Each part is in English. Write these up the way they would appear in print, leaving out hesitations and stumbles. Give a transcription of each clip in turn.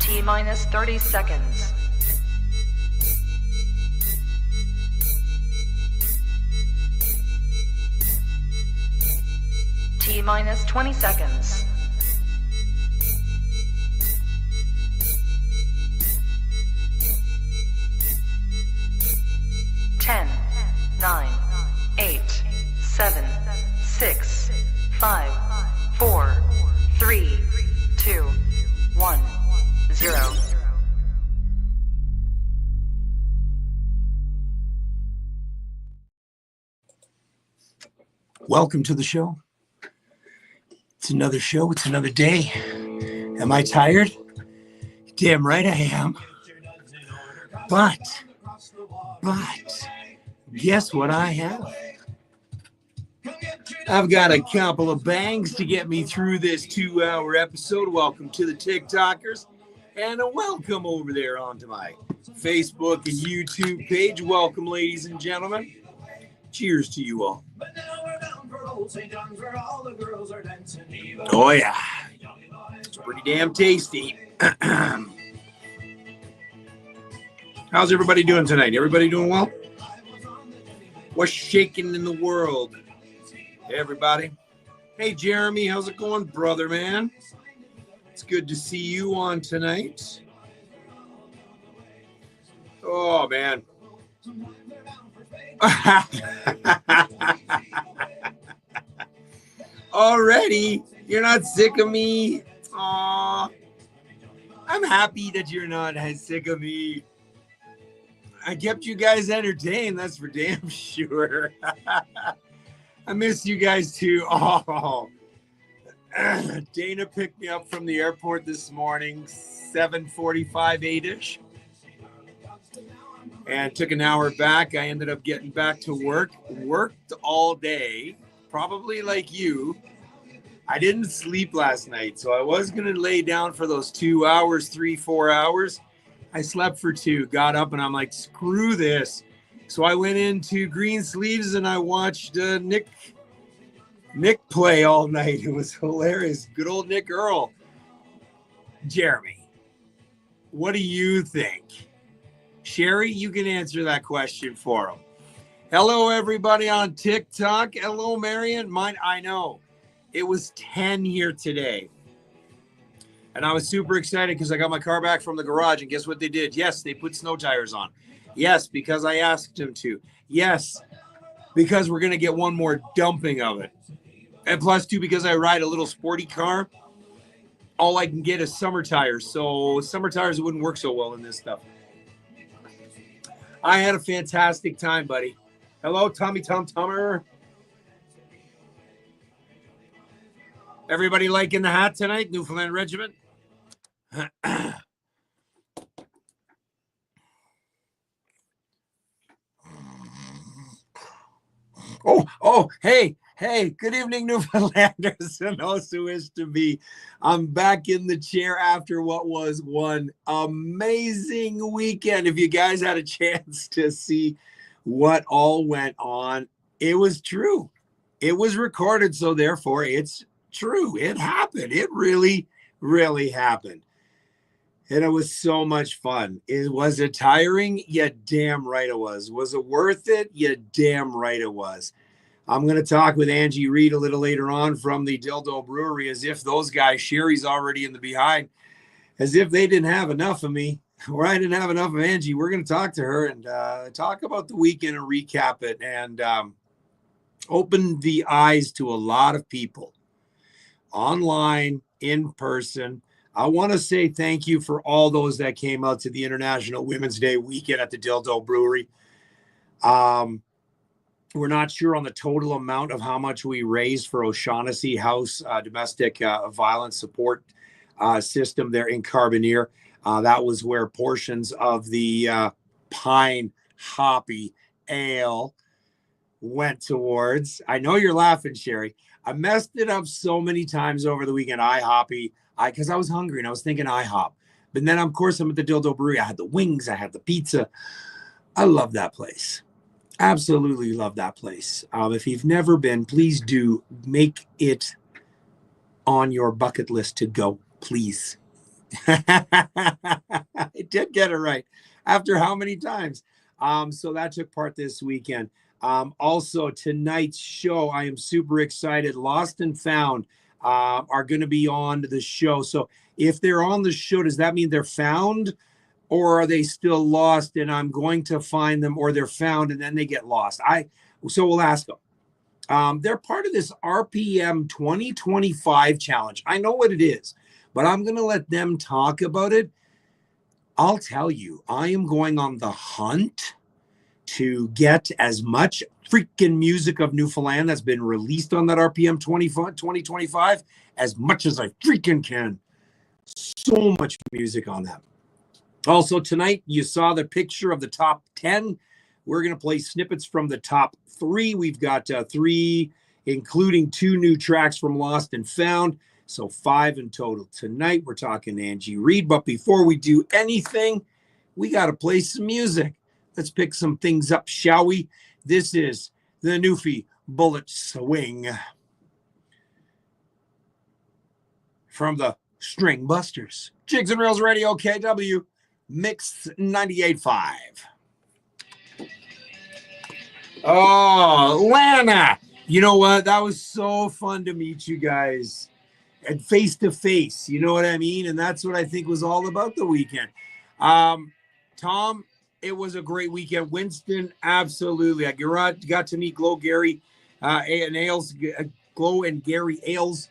T minus 30 seconds. T minus 20 seconds. Ten, 9, 8, 7, 6, 5, 4, 3, 2, 1, 0. Welcome to the show. It's another show. It's another day. Am I tired? Damn right I am. But guess what I have? I've got a couple of bangs to get me through this 2-hour episode. Welcome to the TikTokers, and a welcome over there onto my Facebook and YouTube page. Welcome, ladies and gentlemen. Cheers to you all. Oh yeah, it's pretty damn tasty. How's everybody doing tonight? Everybody doing well? What's shaking in the world? Hey, everybody. Hey, Jeremy, how's it going, brother, man? It's good to see you on tonight. Oh, man. Already? You're not sick of me? Aw. I'm happy that you're not as sick of me. I kept you guys entertained, that's for damn sure. I miss you guys too. Oh, Dana picked me up from the airport this morning, 7:45, 8-ish, and took an hour back. I ended up getting back to work, worked all day, probably like you. I didn't sleep last night, so I was going to lay down for those 2 hours, 3-4 hours. I slept for 2, got up, and I'm like, screw this. So I went into Green Sleeves and I watched Nick play all night. It was hilarious. Good old Nick Earl. Jeremy, what do you think? Sherry, you can answer that question for him. Hello, everybody on TikTok. Hello, Marion. I know. It was 10 here today. And I was super excited because I got my car back from the garage. And guess what they did? Yes, they put snow tires on. Yes, because I asked them to. Yes, because we're going to get one more dumping of it. And plus, too, because I ride a little sporty car, all I can get is summer tires. So summer tires wouldn't work so well in this stuff. I had a fantastic time, buddy. Hello, Tommy Tom Tummer. Everybody liking the hat tonight, Newfoundland Regiment? Hey, good evening, Newfoundlanders, and also wish to be. I'm back in the chair after what was one amazing weekend. If you guys had a chance to see what all went on, it was true. It was recorded, so therefore it's true. It happened. It really, really happened. And it was so much fun. Was it tiring? Yeah, damn right it was. Was it worth it? Yeah, damn right it was. I'm going to talk with Angie Reed a little later on from the Dildo Brewery, as if those guys, Sherry's already in the behind, as if they didn't have enough of me, or I didn't have enough of Angie. We're going to talk to her and talk about the weekend and recap it and open the eyes to a lot of people online, in person. I want to say thank you for all those that came out to the International Women's Day weekend at the Dildo Brewery. We're not sure on the total amount of how much we raised for O'Shaughnessy House domestic violence support system there in Carbonear. That was where portions of the Pine Hoppy Ale went towards. I know you're laughing, Sherry. I messed it up so many times over the weekend. Because I was hungry and I was thinking IHOP. But then, of course, I'm at the Dildo Brewery. I had the wings. I had the pizza. I love that place. Absolutely love that place. If you've never been, please do make it on your bucket list to go, please. did get it right. After how many times? So that took part this weekend. Also, tonight's show, I am super excited. Lost and Found are going to be on the show. So if they're on the show, does that mean they're found? Or are they still lost and I'm going to find them, or they're found and then they get lost? So we'll ask them. They're part of this RPM 2025 challenge. I know what it is, but I'm going to let them talk about it. I'll tell you, I am going on the hunt to get as much freaking music of Newfoundland that's been released on that RPM 2025 as much as I freaking can. So much music on that. Also, tonight, you saw the picture of the top 10. We're going to play snippets from the top 3. We've got 3, including 2 new tracks from Lost and Found. So 5 in total. Tonight, we're talking Angie Reid. But before we do anything, we got to play some music. Let's pick some things up, shall we? This is the Newfie Bullet Swing from the String Busters. Jigs and Reels Radio, KW. MIX985. Oh, Lana. You know what? That was so fun to meet you guys and face to face. You know what I mean? And that's what I think was all about the weekend. Tom, it was a great weekend. Winston, absolutely. I got to meet Glow and Gary Ailes.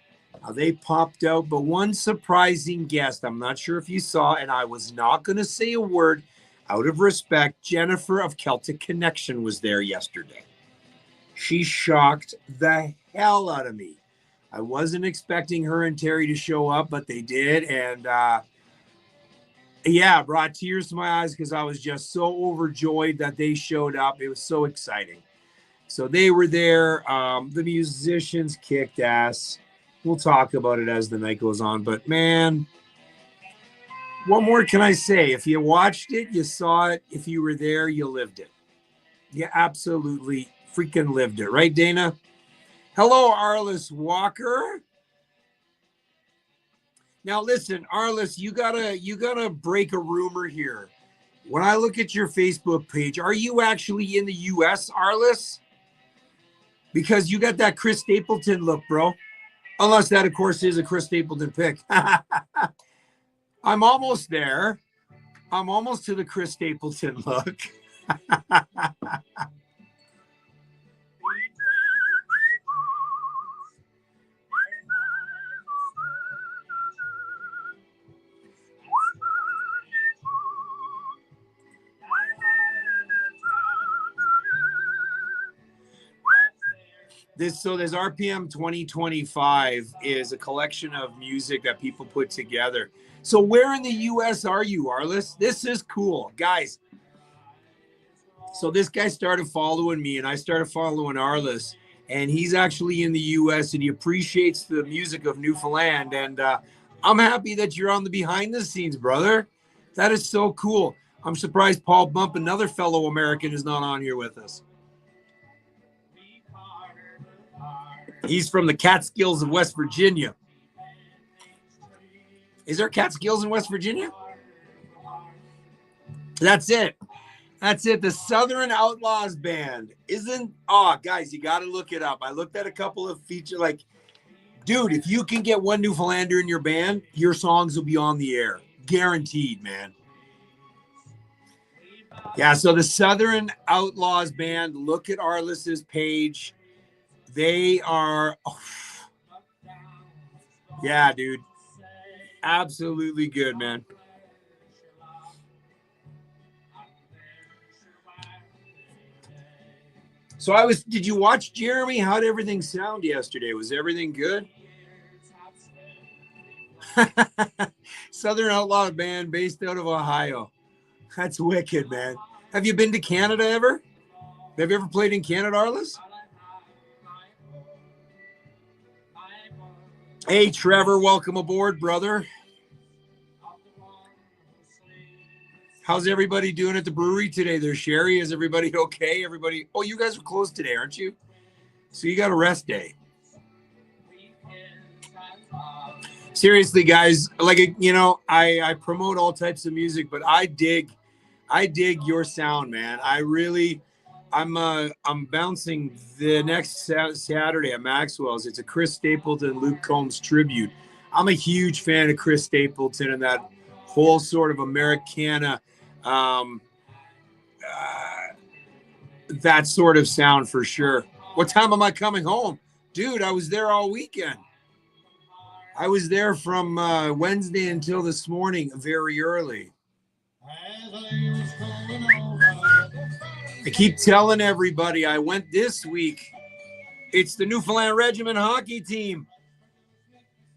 They popped out, but one surprising guest, I'm not sure if you saw, and I was not going to say a word out of respect. Jennifer of Celtic Connection was there yesterday. She shocked the hell out of me. I wasn't expecting her and Terry to show up, but they did, and brought tears to my eyes because I was just so overjoyed that they showed up. It was so exciting. So they were there. The musicians kicked ass. We'll talk about it as the night goes on. But, man, what more can I say? If you watched it, you saw it. If you were there, you lived it. You absolutely freaking lived it. Right, Dana? Hello, Arliss Walker. Now, listen, Arliss, you gotta break a rumor here. When I look at your Facebook page, are you actually in the U.S., Arliss? Because you got that Chris Stapleton look, bro. Unless that, of course, is a Chris Stapleton pick. I'm almost there. I'm almost to the Chris Stapleton look. This RPM 2025 is a collection of music that people put together. So where in the U.S. are you, Arliss? This is cool, guys. So this guy started following me, and I started following Arliss, and he's actually in the U.S. and he appreciates the music of Newfoundland. And I'm happy that you're on the behind the scenes, brother. That is so cool. I'm surprised Paul Bump, another fellow American, is not on here with us. He's from the Catskills of West Virginia. Is there Catskills in West Virginia? That's it. That's it. The Southern Outlaws Band. Guys, you got to look it up. I looked at a couple of features. Like, dude, if you can get one Newfoundlander in your band, your songs will be on the air. Guaranteed, man. Yeah, so the Southern Outlaws Band, look at Arliss's page. They are, yeah, dude, absolutely good, man. So did you watch Jeremy? How did everything sound yesterday? Was everything good? Southern Outlaw Band based out of Ohio. That's wicked, man. Have you been to Canada ever? Have you ever played in Canada, Arliss? Hey, Trevor, welcome aboard, brother. How's everybody doing at the brewery today? There's Sherry. Is everybody okay? Everybody? Oh, you guys are closed today, aren't you? So you got a rest day. Seriously, guys, like, you know, I promote all types of music, but I dig your sound, man. I'm bouncing the next Saturday at Maxwell's. It's a Chris Stapleton, Luke Combs tribute. I'm a huge fan of Chris Stapleton and that whole sort of Americana, um, that sort of sound for sure. What time am I coming home? Dude, I was there all weekend. I was there from Wednesday until this morning, very early. I keep telling everybody I went this week. It's the Newfoundland Regiment hockey team.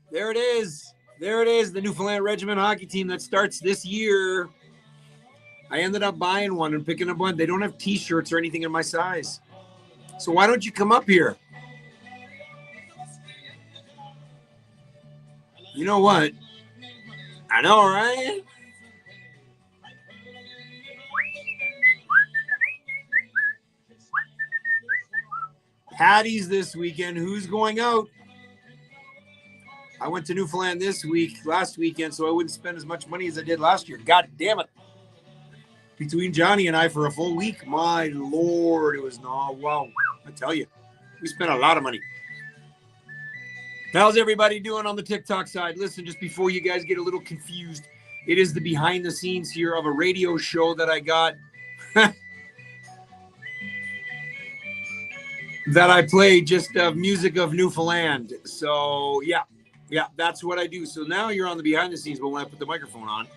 There it is. There it is, the Newfoundland Regiment hockey team that starts this year. I ended up buying one and picking up one. They don't have T-shirts or anything in my size. So why don't you come up here? You know what? I know, right? Patty's this weekend. Who's going out? I went to Newfoundland last weekend, so I wouldn't spend as much money as I did last year. God damn it. Between Johnny and I for a full week, my Lord, it was wow. I tell you, we spent a lot of money. How's everybody doing on the TikTok side? Listen, just before you guys get a little confused, it is the behind the scenes here of a radio show that I got that I play just of music of Newfoundland. So yeah, that's what I do. So now you're on the behind the scenes, but when I put the microphone on,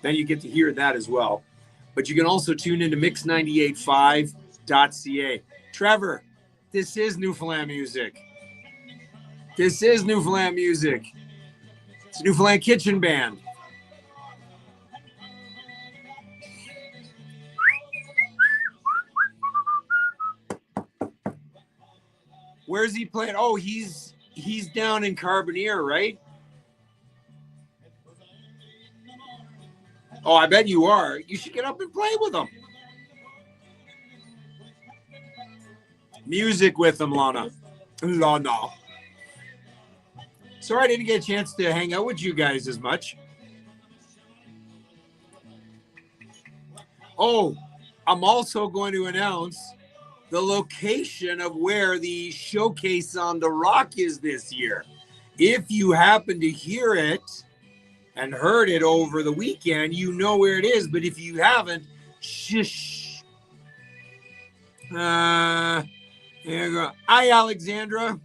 then you get to hear that as well. But you can also tune into MIX985.ca. Trevor, this is Newfoundland music. This is Newfoundland music. It's a Newfoundland kitchen band. Where's he playing? Oh, he's down in Carbonear, right? Oh, I bet you are. You should get up and play with them. Music with them, Lana. Sorry I didn't get a chance to hang out with you guys as much. Oh, I'm also going to announce the location of where the Showcase on the Rock is this year. If you happen to hear it and heard it over the weekend, you know where it is. But if you haven't, shush. There you go. Hi, Alexandra.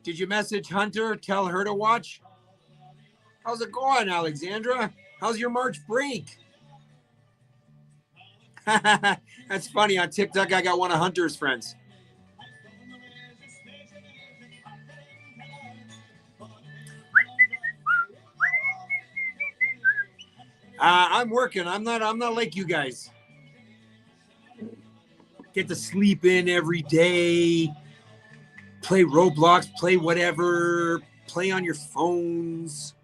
Did you message Hunter? Tell her to watch? How's it going, Alexandra? How's your March break? That's funny. On TikTok, I got one of Hunter's friends. I'm working. I'm not like you guys. Get to sleep in every day. Play Roblox, play whatever, play on your phones.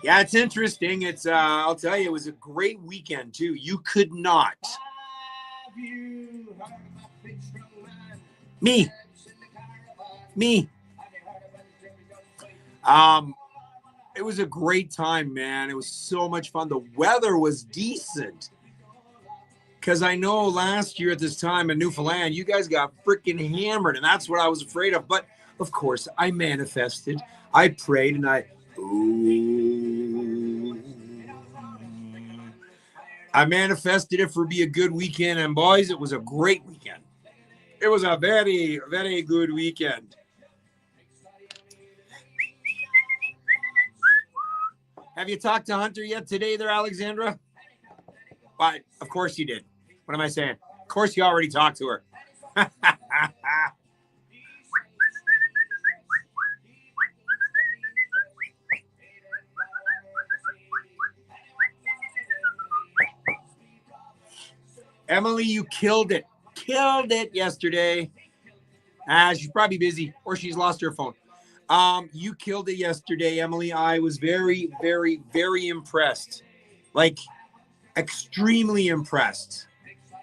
Yeah, it's interesting. It's I'll tell you, it was a great weekend too. You could not. Me. It was a great time, man. It was so much fun. The weather was decent. Because I know last year at this time in Newfoundland, you guys got freaking hammered, and that's what I was afraid of. But of course, I manifested, I prayed, and I manifested it for be a good weekend. And boys, it was a great weekend. It was a very, very good weekend. Have you talked to Hunter yet today there, Alexandra? But of course you did. What am I saying? Of course you already talked to her. Emily, you killed it. killed it yesterday. She's probably busy or she's lost her phone. You killed it yesterday, Emily. I was very, very, very impressed. Like, extremely impressed.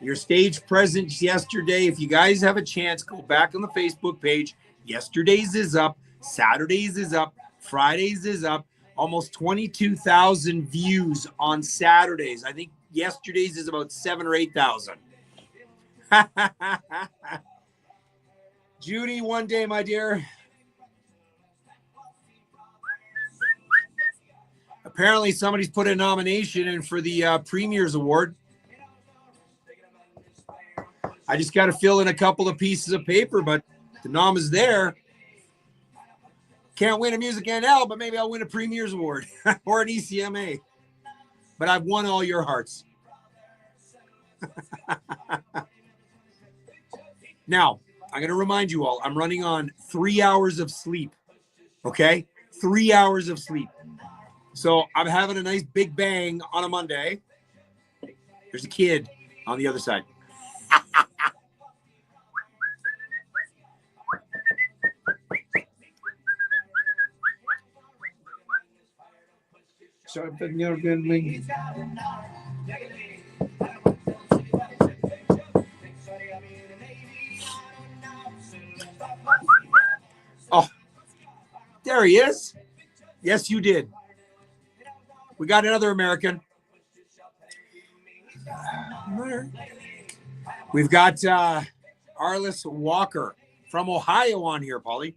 Your stage presence yesterday. If you guys have a chance, go back on the Facebook page. Yesterday's is up. Saturday's is up. Fridays is up. Almost 22,000 views on Saturdays. I think yesterday's is about 7,000 or 8,000. Judy, one day, my dear. Apparently, somebody's put a nomination in for the Premier's Award. I just got to fill in a couple of pieces of paper, but the nom is there. Can't win a Music NL, but maybe I'll win a Premier's Award or an ECMA. But I've won all your hearts. Now, I'm going to remind you all, I'm running on 3 hours of sleep. Okay? 3 hours of sleep. So I'm having a nice big bang on a Monday. There's a kid on the other side. Oh, there he is. Yes, you did. We got another American. We've got Arliss Walker from Ohio on here, Polly.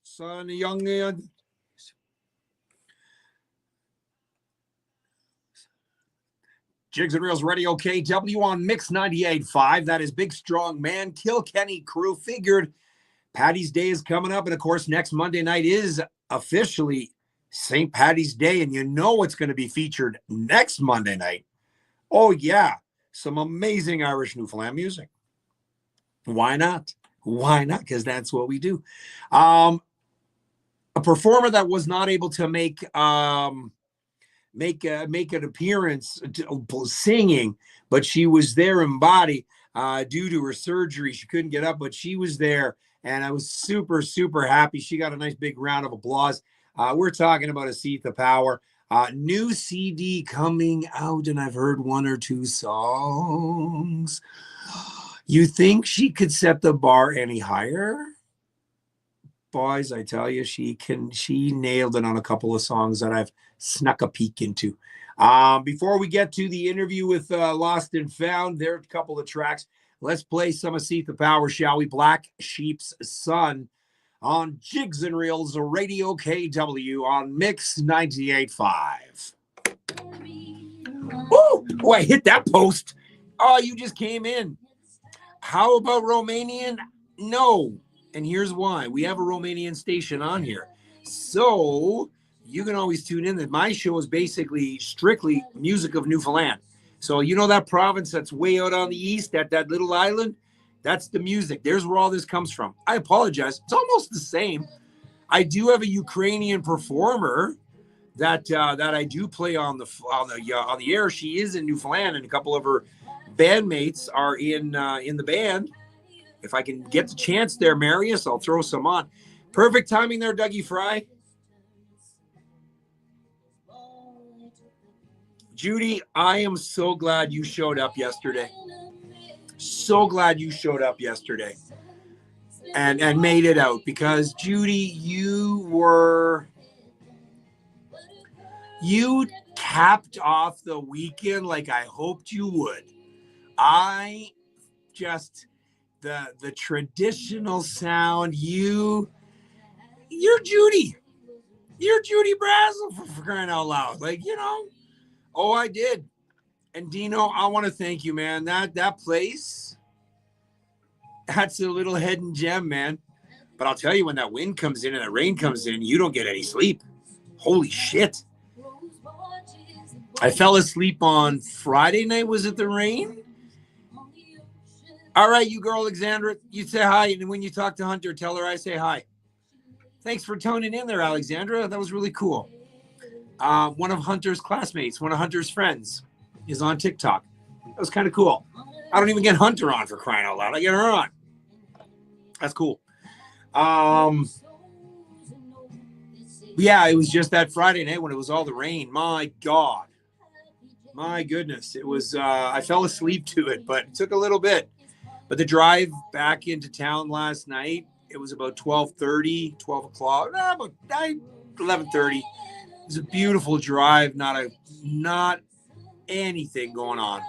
Son, young Jigs and Reels Radio KW on MIX985. That is Big Strong Man, Kilkenny crew. Figured Paddy's Day is coming up. And, of course, next Monday night is officially St. Paddy's Day, and you know what's going to be featured next Monday night. Oh, yeah, some amazing Irish Newfoundland music. Why not? Why not? Because that's what we do. A performer that was not able to make an appearance singing, but she was there in body due to her surgery. She couldn't get up, but she was there, and I was super, super happy. She got a nice big round of applause. We're talking about Asetha Power. New CD coming out, and I've heard one or two songs. You think she could set the bar any higher? Boys, I tell you, she nailed it on a couple of songs that I've snuck a peek into. Before we get to the interview with Lost and Found, there are a couple of tracks. Let's play some Asetha Power, shall we? Black Sheep's Son on Jigs and Reels Radio KW on MIX985. Oh, I hit that post. Oh, you just came in. How about Romanian? No. And here's why. We have a Romanian station on here. So you can always tune in. That my show is basically strictly music of Newfoundland. So you know that province that's way out on the east, at that little island? That's the music. There's where all this comes from. I apologize. It's almost the same. I do have a Ukrainian performer that I do play on the air. She is in Newfoundland, and a couple of her bandmates are in the band. If I can get the chance there, Marius, I'll throw some on. Perfect timing there, Dougie Fry. Judy, I am so glad you showed up yesterday. So glad you showed up yesterday and made it out, because Judy, you capped off the weekend like I hoped you would. The traditional sound, you're Judy. You're Judy Brazel for crying out loud. Like, you know. Oh, I did. And Dino, I want to thank you, man. That place, that's a little hidden gem, man. But I'll tell you, when that wind comes in and that rain comes in, you don't get any sleep. Holy shit. I fell asleep on Friday night. Was it the rain? All right, you girl, Alexandra, you say hi. And when you talk to Hunter, tell her I say hi. Thanks for tuning in there, Alexandra. That was really cool. One of Hunter's classmates, one of Hunter's friends, is on TikTok. That was kind of cool. I don't even get Hunter on, for crying out loud. I get her on. That's cool. Yeah, it was just that Friday night when it was all the rain. My God. My goodness. It was, I fell asleep to it, but it took a little bit. But the drive back into town last night, it was about 12:30, 12 o'clock, about 11:30. It was a beautiful drive, not anything going on.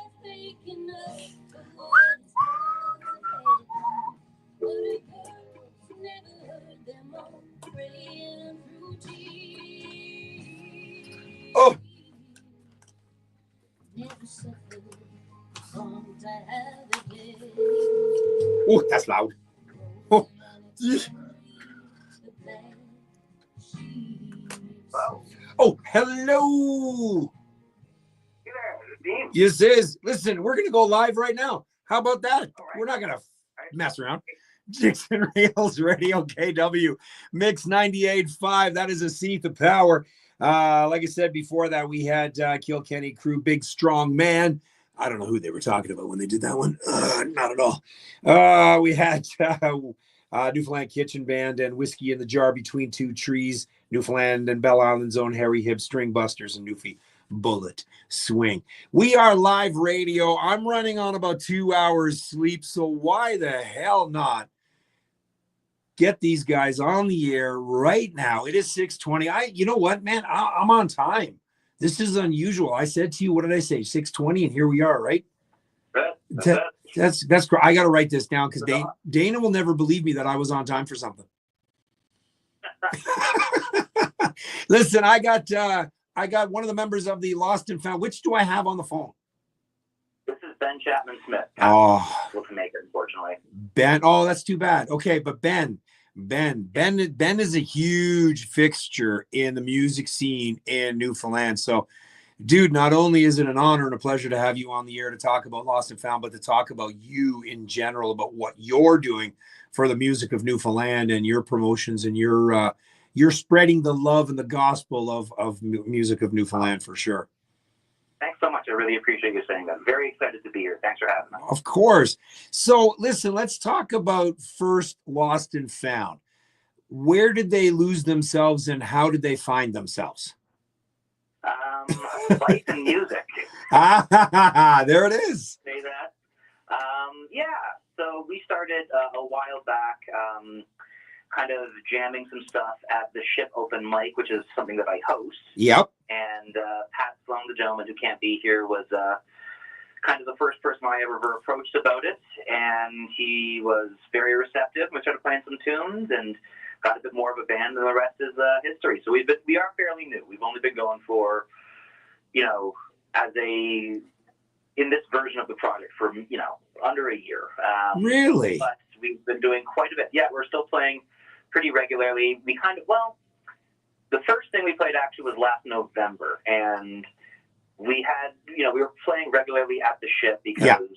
Oh. Oh, that's loud. Oh. Oh, hello. Yes, is. Listen, we're going to go live right now. How about that? Right. We're not going to mess around. Dixon Rails Radio KW MIX985. That is a seat of power. Like I said before that, we had Kilkenny Crew, Big Strong Man. I don't know who they were talking about when they did that one. Not at all. We had Newfoundland Kitchen Band and Whiskey in the Jar Between Two Trees, Newfoundland and Bell Island's own Harry Hibb String Busters, and Newfie Bullet Swing. We are live radio. I'm running on about 2 hours sleep, so why the hell not get these guys on the air right now? It is 6:20. You know what, man? I'm on time. This is unusual. I said to you, what did I say? 6:20, and here we are, right? That's great. I got to write this down because Dana will never believe me that I was on time for something. Listen, I got one of the members of the Lost and Found. Which do I have on the phone? This is Ben Chapman Smith. Oh, able to make it, unfortunately. Ben. Oh, that's too bad. Okay, but Ben is a huge fixture in the music scene in Newfoundland. So, dude, not only is it an honor and a pleasure to have you on the air to talk about Lost and Found, but to talk about you in general, about what you're doing for the music of Newfoundland and your promotions, and you're spreading the love and the gospel of music of Newfoundland for sure. Thanks so much. I really appreciate you saying that. I'm very excited to be here. Thanks for having me. Of course. So listen, let's talk about first Lost and Found. Where did they lose themselves and how did they find themselves? Life and music. There it is. Say that. Yeah. So we started a while back, kind of jamming some stuff at the Ship Open Mic, which is something that I host. Yep. And Pat Sloan, the gentleman who can't be here, was kind of the first person I ever approached about it. And he was very receptive. We started playing some tunes and got a bit more of a band, and the rest is history. So we are fairly new. We've only been going for, in this version of the project for, under a year. Really? But we've been doing quite a bit. Yeah, we're still playing pretty regularly. We the first thing we played actually was last November, and we had, we were playing regularly at the Ship because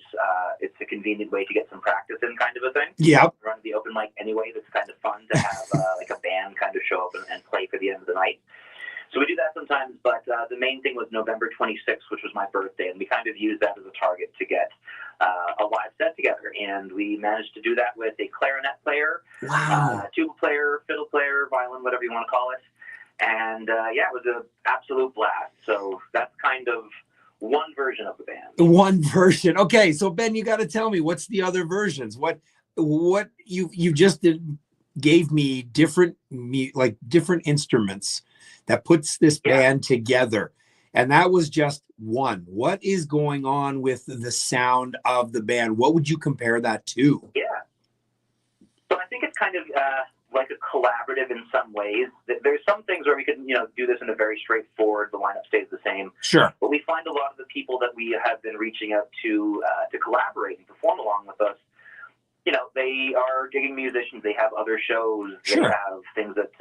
it's a convenient way to get some practice in, kind of a thing. Yeah. Run the open mic anyway. That's kind of fun to have like a band kind of show up and play for the end of the night. So we do that sometimes, but the main thing was November 26th, which was my birthday, and we kind of used that as a target to get a live set together. And we managed to do that with a clarinet player, tuba player, fiddle player, violin, whatever you want to call it. And it was an absolute blast. So that's kind of one version of the band. One version. Okay, so Ben, you got to tell me, what's the other versions? What you just gave me different instruments that puts this band together. And that was just one. What is going on with the sound of the band? What would you compare that to? Yeah. So I think it's kind of like a collaborative in some ways. There's some things where we can, do this in a very straightforward, the lineup stays the same. Sure. But we find a lot of the people that we have been reaching out to collaborate and perform along with us, they are gigging musicians. They have other shows. Sure. They have things that,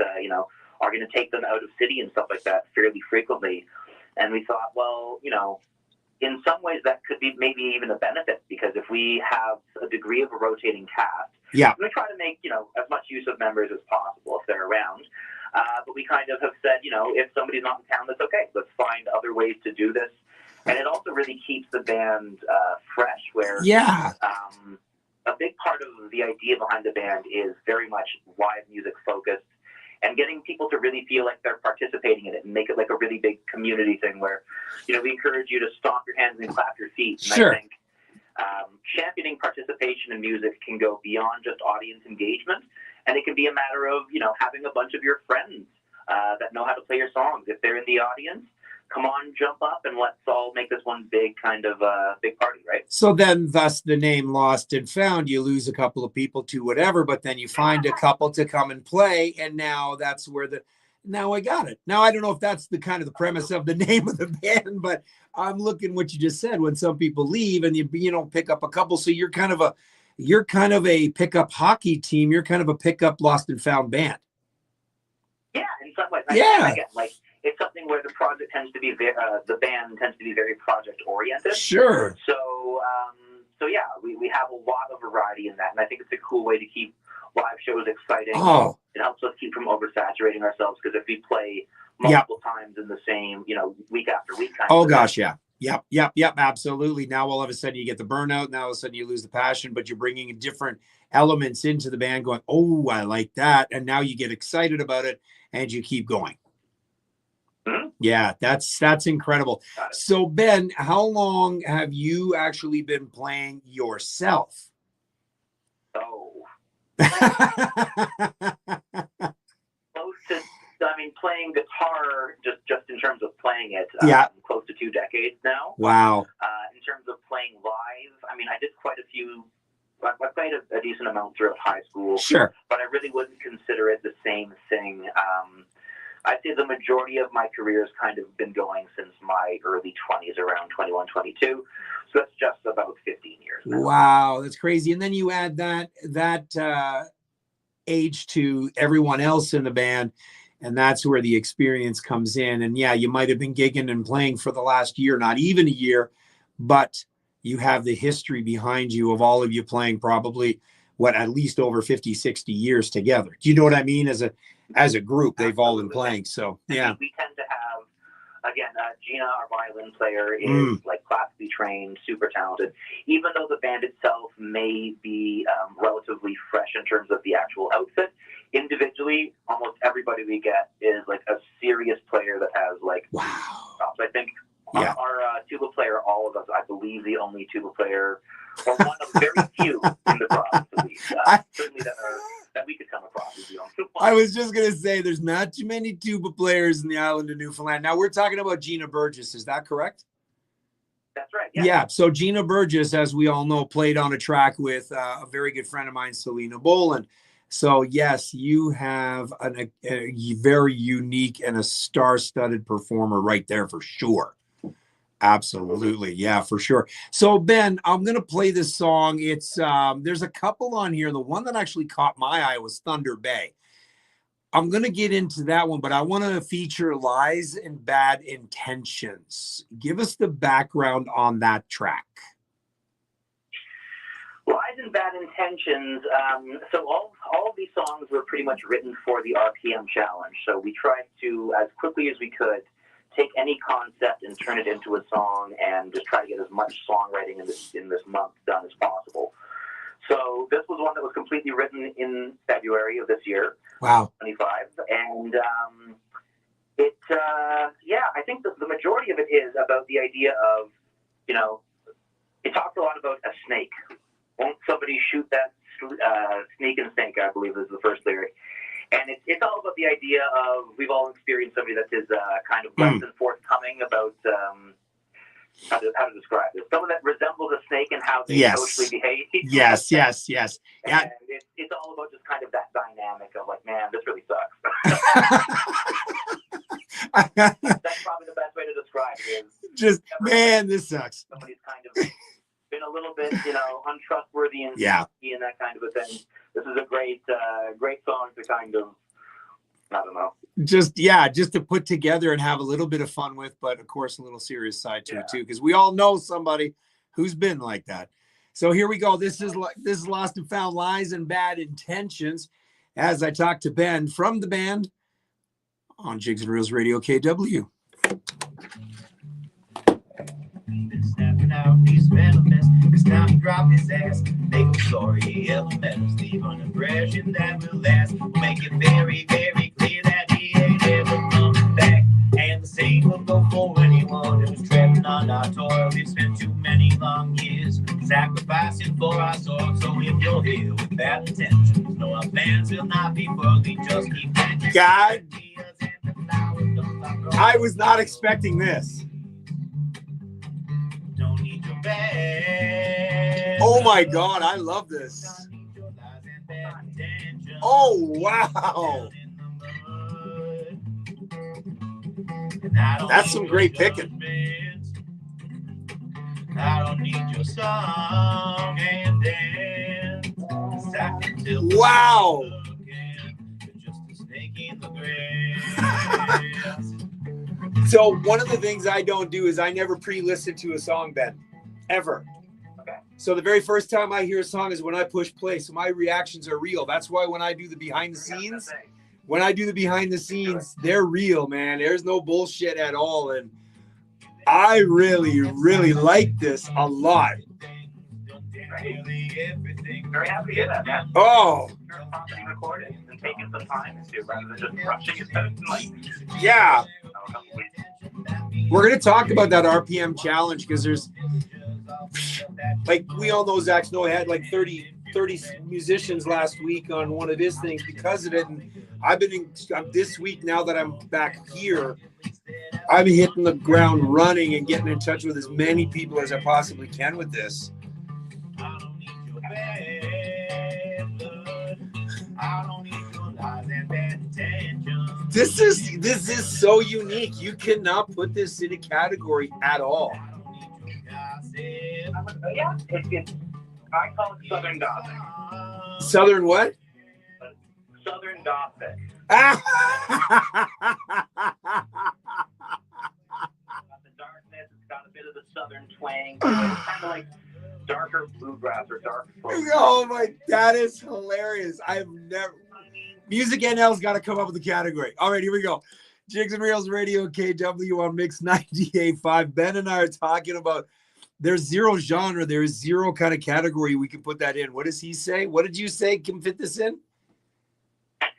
are going to take them out of city and stuff like that fairly frequently. And we thought, well, in some ways that could be maybe even a benefit, because if we have a degree of a rotating cast, we try to make, as much use of members as possible if they're around. But we kind of have said, if somebody's not in town, that's okay. Let's find other ways to do this. And it also really keeps the band fresh. Where Yeah. A big part of the idea behind the band is very much live music focused, and getting people to really feel like they're participating in it and make it like a really big community thing where, you know, we encourage you to stomp your hands and clap your feet. And Sure. I think championing participation in music can go beyond just audience engagement, and it can be a matter of, you know, having a bunch of your friends that know how to play your songs. If they're in the audience, come on, jump up, and let's all make this one big kind of big party, right? So then, thus the name Lost and Found. You lose a couple of people to whatever, but then you find a couple to come and play, and now that's where now I got it. Now I don't know if that's the kind of the premise of the name of the band, but I'm looking what you just said. When some people leave and you know pick up a couple, so you're kind of a pickup hockey team. You're kind of a pickup Lost and Found band. Yeah, in some ways. Yeah. Again, like it's something where the project tends to be the band tends to be very project oriented. Sure. So yeah, we have a lot of variety in that, and I think it's a cool way to keep live shows exciting. Oh. It helps us keep from oversaturating ourselves, because if we play multiple times in the same, you know, week after week. Gosh, yeah. Yep, absolutely. Now all of a sudden you get the burnout. Now all of a sudden you lose the passion, but you're bringing different elements into the band going, oh, I like that. And now you get excited about it and you keep going. Mm-hmm. Yeah, that's incredible. So Ben, how long have you actually been playing yourself? Oh. Close to, I mean, playing guitar, just in terms of playing it, close to 2 decades now. Wow. In terms of playing live, I mean, I did quite a few, I played a decent amount throughout high school. Sure. But I really wouldn't consider it the same thing. I'd say the majority of my career has kind of been going since my early 20s, around 21, 22. So that's just about 15 years now. Wow, that's crazy. And then you add that age to everyone else in the band, and that's where the experience comes in. And yeah, you might have been gigging and playing for the last year, not even a year, but you have the history behind you of all of you playing probably at least over 50, 60 years together. Do you know what I mean? As a group, they've all been playing. So yeah. We tend to have, again, Gina, our violin player, is like classically trained, super talented. Even though the band itself may be relatively fresh in terms of the actual outfit, individually, almost everybody we get is like a serious player that has like chops. I think our tuba player, all of us, I believe the only tuba player, or one of very few in the province, at least, certainly that we could come across. Is the only one. I was just going to say, there's not too many tuba players in the island of Newfoundland. Now, we're talking about Gina Burgess. Is that correct? That's right. Yeah. So Gina Burgess, as we all know, played on a track with a very good friend of mine, Selena Boland. So yes, you have a very unique and a star-studded performer right there for sure. Absolutely. Yeah, for sure. So Ben, I'm going to play this song. It's there's a couple on here. The one that actually caught my eye was Thunder Bay. I'm going to get into that one, but I want to feature Lies and Bad Intentions. Give us the background on that track. Lies and Bad Intentions. So all of these songs were pretty much written for the RPM challenge. So we tried to, as quickly as we could, take any concept and turn it into a song, and just try to get as much songwriting in this month done as possible. So this was one that was completely written in February of this year. Wow. 25. And I think the majority of it is about the idea of, you know, it talks a lot about a snake. Won't somebody shoot that sneak and snake, I believe is the first lyric. And it's all about the idea of, we've all experienced somebody that is kind of less than forthcoming about how to describe this. Someone that resembles a snake and how they socially behave. Yes. And it's all about just kind of that dynamic of like, man, this really sucks. That's probably the best way to describe it. Just, man, this sucks. Somebody's kind of been a little bit, you know, untrustworthy and that kind of a thing. This is a great song to kind of, I don't know. Just to put together and have a little bit of fun with, but of course a little serious side to it too, because we all know somebody who's been like that. So here we go. This is Lost and Found, Lies and Bad Intentions, as I talk to Ben from the band on Jigs and Reels Radio KW. out these venomous. It's time to drop his ass. Make a story, elementals, leave an impression that will last. We'll make it very, very clear that he ain't ever coming back. And the same will go for anyone who's treading on our toil. We've spent too many long years sacrificing for our soul. So if you're here with bad intentions, know our plans will not be further. Just keep God, I was not expecting this. Don't need your bad. Oh my God, I love this. Oh, wow. That's some great picking. I don't need your song and dance. Wow. So one of the things I don't do is I never pre-listen to a song, Ben, ever. Okay. So the very first time I hear a song is when I push play. So my reactions are real. That's why when I do the behind the scenes, they're real, man. There's no bullshit at all. And I really, really like this a lot. Very happy to hear that, man. Oh. Recording and taking some time to rather than just rushing it out. Yeah. We're going to talk about that RPM challenge because there's, like, we all know Zach Snow had like 30 musicians last week on one of his things because of it. And I've been this week, now that I'm back here, I'm hitting the ground running and getting in touch with as many people as I possibly can with this. This is so unique. You cannot put this in a category at all. Yeah, I call it Southern Gothic. Southern what? Southern Gothic. Ah! The darkness, it's got a bit of the Southern twang. It's kind of like darker bluegrass or dark folk. Oh my, that is hilarious. I've never. Music NL's got to come up with the category. All right, here we go. Jigs and Reels Radio KW on MIX985. Ben and I are talking about there's zero genre. There is zero kind of category we can put that in. What does he say? What did you say can fit this in?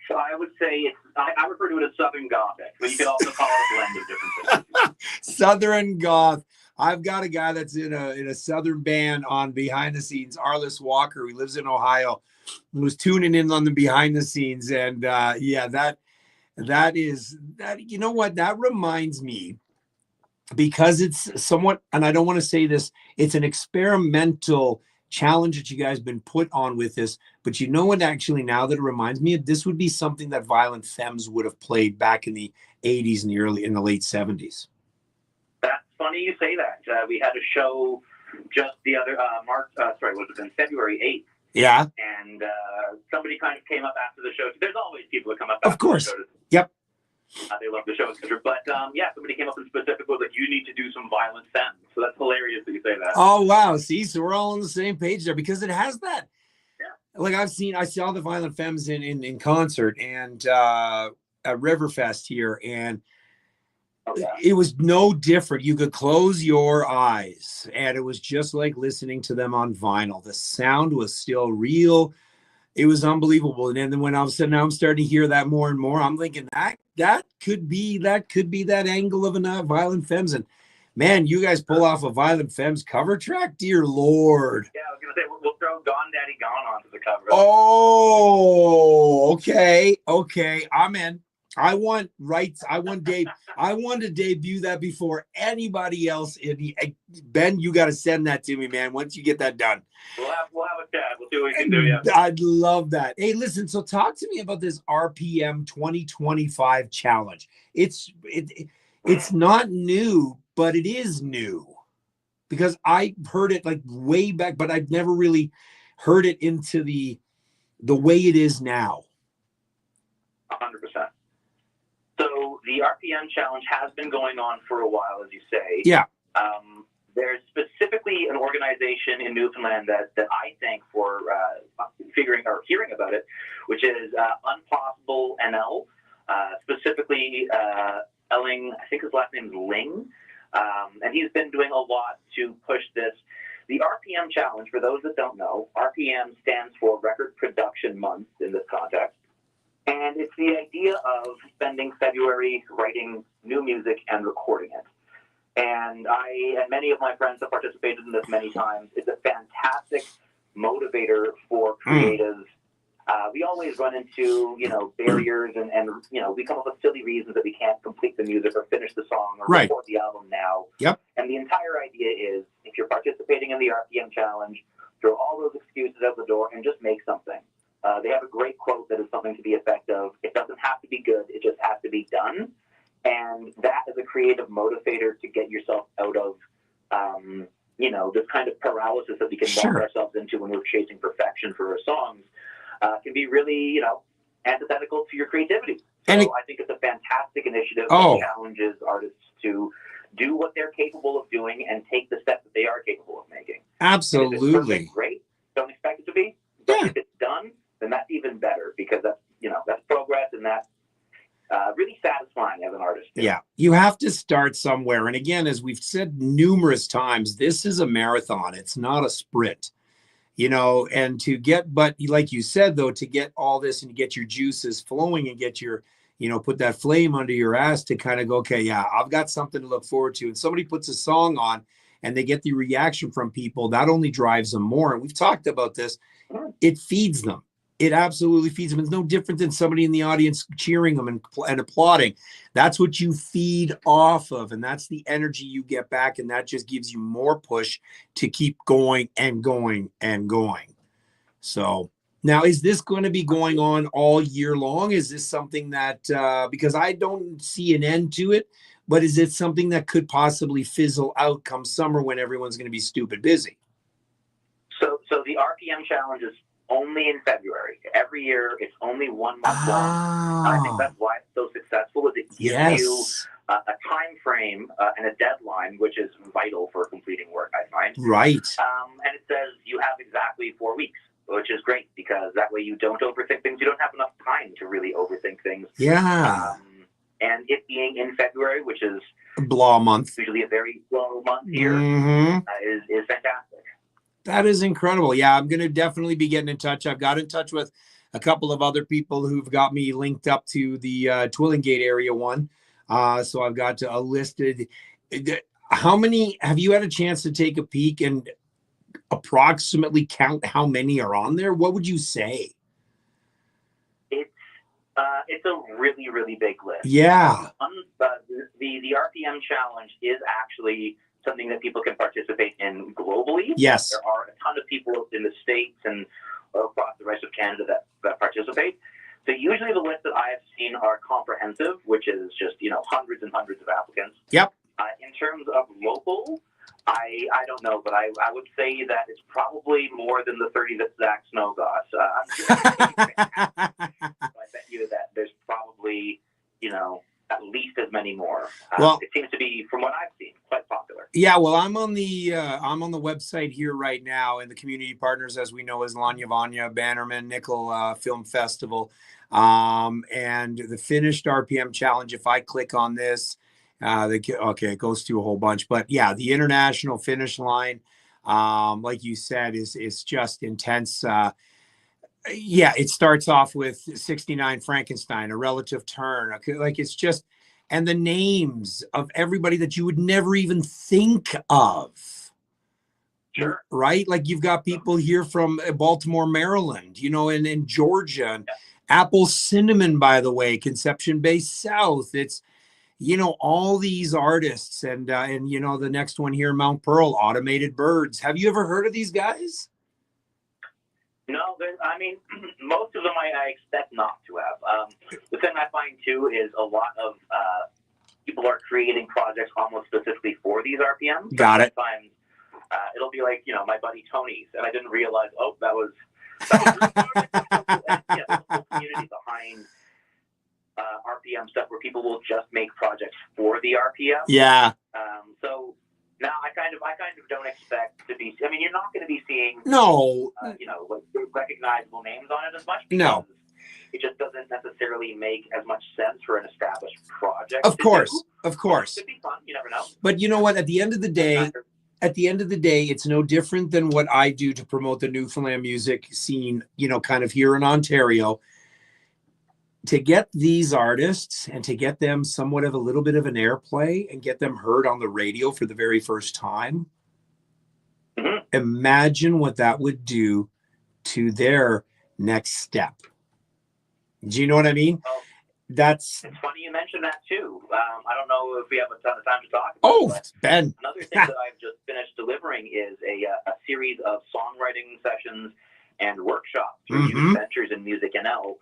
So I would say I refer to it as Southern Gothic, but you could also call it a blend of different things. Southern Goth. I've got a guy that's in a Southern band on behind the scenes, Arliss Walker. He lives in Ohio. Was tuning in on the behind the scenes, and yeah, that is that. You know what? That reminds me, because it's somewhat, and I don't want to say this, it's an experimental challenge that you guys been put on with this. But you know what? Actually, now that it reminds me, this would be something that Violent Femmes would have played back in the 80s and in the late 70s. That's funny you say that. We had a show just the other February 8th. Yeah. And somebody kind of came up after the show. There's always people that come up after the show. Of course. Yep. They love the show, etc. But yeah, somebody came up and specifically was like, you need to do some Violent Femmes. So that's hilarious that you say that. Oh, wow. See, so we're all on the same page there because it has that. Yeah. Like I saw the Violent Femmes in concert and at Riverfest here, and it was no different. You could close your eyes and it was just like listening to them on vinyl. The sound was still real. It was unbelievable. And then when all of a sudden now I'm starting to hear that more and more, I'm thinking that could be that angle of a Violent Femmes. And man, you guys pull off a Violent Femmes cover track, dear Lord. Yeah, I was gonna say we'll throw Gone Daddy Gone onto the cover. Oh, okay, I'm in. I want rights. I want to debut that before anybody else. Ben, you got to send that to me, man. Once you get that done, we'll have a chat. We'll see what we can do. Yeah, I'd love that. Hey, listen. So talk to me about this RPM 2025 challenge. It's not new, but it is new because I heard it like way back, but I've never really heard it into the way it is now. 100%. So the RPM challenge has been going on for a while, as you say. Yeah. There's specifically an organization in Newfoundland that I thank for hearing about it, which is Unpossible NL. Specifically, Elling, I think his last name is Ling. And he's been doing a lot to push this. The RPM challenge, for those that don't know, RPM stands for Record Production Month in this context. And it's the idea of spending February writing new music and recording it. And I and many of my friends have participated in this many times. It's a fantastic motivator for creatives. We always run into, barriers and we come up with silly reasons that we can't complete the music or finish the song or record the album now. Yep. And the entire idea is, if you're participating in the RPM challenge, throw all those excuses out the door and just make something. They have a great quote that is something to the effect of, it doesn't have to be good, it just has to be done. And that is a creative motivator to get yourself out of, this kind of paralysis that we can lock ourselves into when we're chasing perfection for our songs. Can be really, antithetical to your creativity. So I think it's a fantastic initiative that challenges artists to do what they're capable of doing and take the steps that they are capable of making. Absolutely. And if it's perfect, great. Don't expect it to be. But if it's done, then that's even better, because that's, that's progress, and that's really satisfying as an artist. Yeah, you have to start somewhere. And again, as we've said numerous times, this is a marathon. It's not a sprint. And to get, but like you said, though, to get all this and get your juices flowing and get your, put that flame under your ass to kind of go, okay, yeah, I've got something to look forward to. And somebody puts a song on and they get the reaction from people, that only drives them more. And we've talked about this. It feeds them. It absolutely feeds them. It's no different than somebody in the audience cheering them and applauding. That's what you feed off of. And that's the energy you get back. And that just gives you more push to keep going and going and going. So now, is this going to be going on all year long? Is this something that, because I don't see an end to it, but is it something that could possibly fizzle out come summer when everyone's going to be stupid busy? So the RPM challenge is only in February. Every year, it's only 1 month long. I think that's why it's so successful, is it gives you a time frame and a deadline, which is vital for completing work, I find. Right. And it says you have exactly 4 weeks, which is great, because that way you don't overthink things. You don't have enough time to really overthink things. Yeah. And it being in February, which is blah month, usually a very slow month here, is fantastic. That is incredible. Yeah, I'm going to definitely be getting in touch. I've got in touch with a couple of other people who've got me linked up to the Twillingate area one. So I've got a listed. How many, have you had a chance to take a peek and approximately count how many are on there? What would you say? It's a really, really big list. Yeah. The RPM challenge is actually something that people can participate in globally. Yes. There are a ton of people in the States and across the rest of Canada that participate. So usually the list that I have seen are comprehensive, which is just, hundreds and hundreds of applicants. Yep. In terms of local, I don't know, but I would say that it's probably more than the 30 that Zach Snow got. I bet you that there's probably, at least as many more. Well, it seems to be, from what I've seen, quite popular. Yeah, well, I'm on the website here right now, and the community partners, as we know, is Lanya Vanya, Bannerman, Nickel Film Festival, and the finished RPM challenge. If I click on this, it goes to a whole bunch, but yeah, the international finish line, like you said, is just intense. Yeah, it starts off with 69 Frankenstein, a relative turn. Like, it's just, and the names of everybody that you would never even think of. Sure. Right? Like, you've got people here from Baltimore, Maryland, and in Georgia, and Apple Cinnamon, by the way, Conception Bay South. It's, all these artists, and the next one here, Mount Pearl, Automated Birds. Have you ever heard of these guys? No, most of them I expect not to have. The thing I find, too, is a lot of people are creating projects almost specifically for these RPMs. Got it. Sometimes it'll be like, my buddy Tony's, and I didn't realize, that was the whole community behind RPM stuff, where people will just make projects for the RPM. Yeah. So now I kind of don't expect to be. You're not going to be seeing no, like recognizable names on it as much. No. it just doesn't necessarily make as much sense for an established project. Of course, do. of course. It could be fun. You never know. But you know what? At the end of the day, it's no different than what I do to promote the Newfoundland music scene, you know, kind of here in Ontario. To get these artists and to get them somewhat of a little bit of an airplay and get them heard on the radio for the very first time, imagine what that would do to their next step. Do you know what I mean? Well, it's funny you mentioned that too. I don't know if we have a ton of time to talk about Oh, Ben. Another thing that I've just finished delivering is a series of songwriting sessions and workshops through Youth Ventures in Music NL.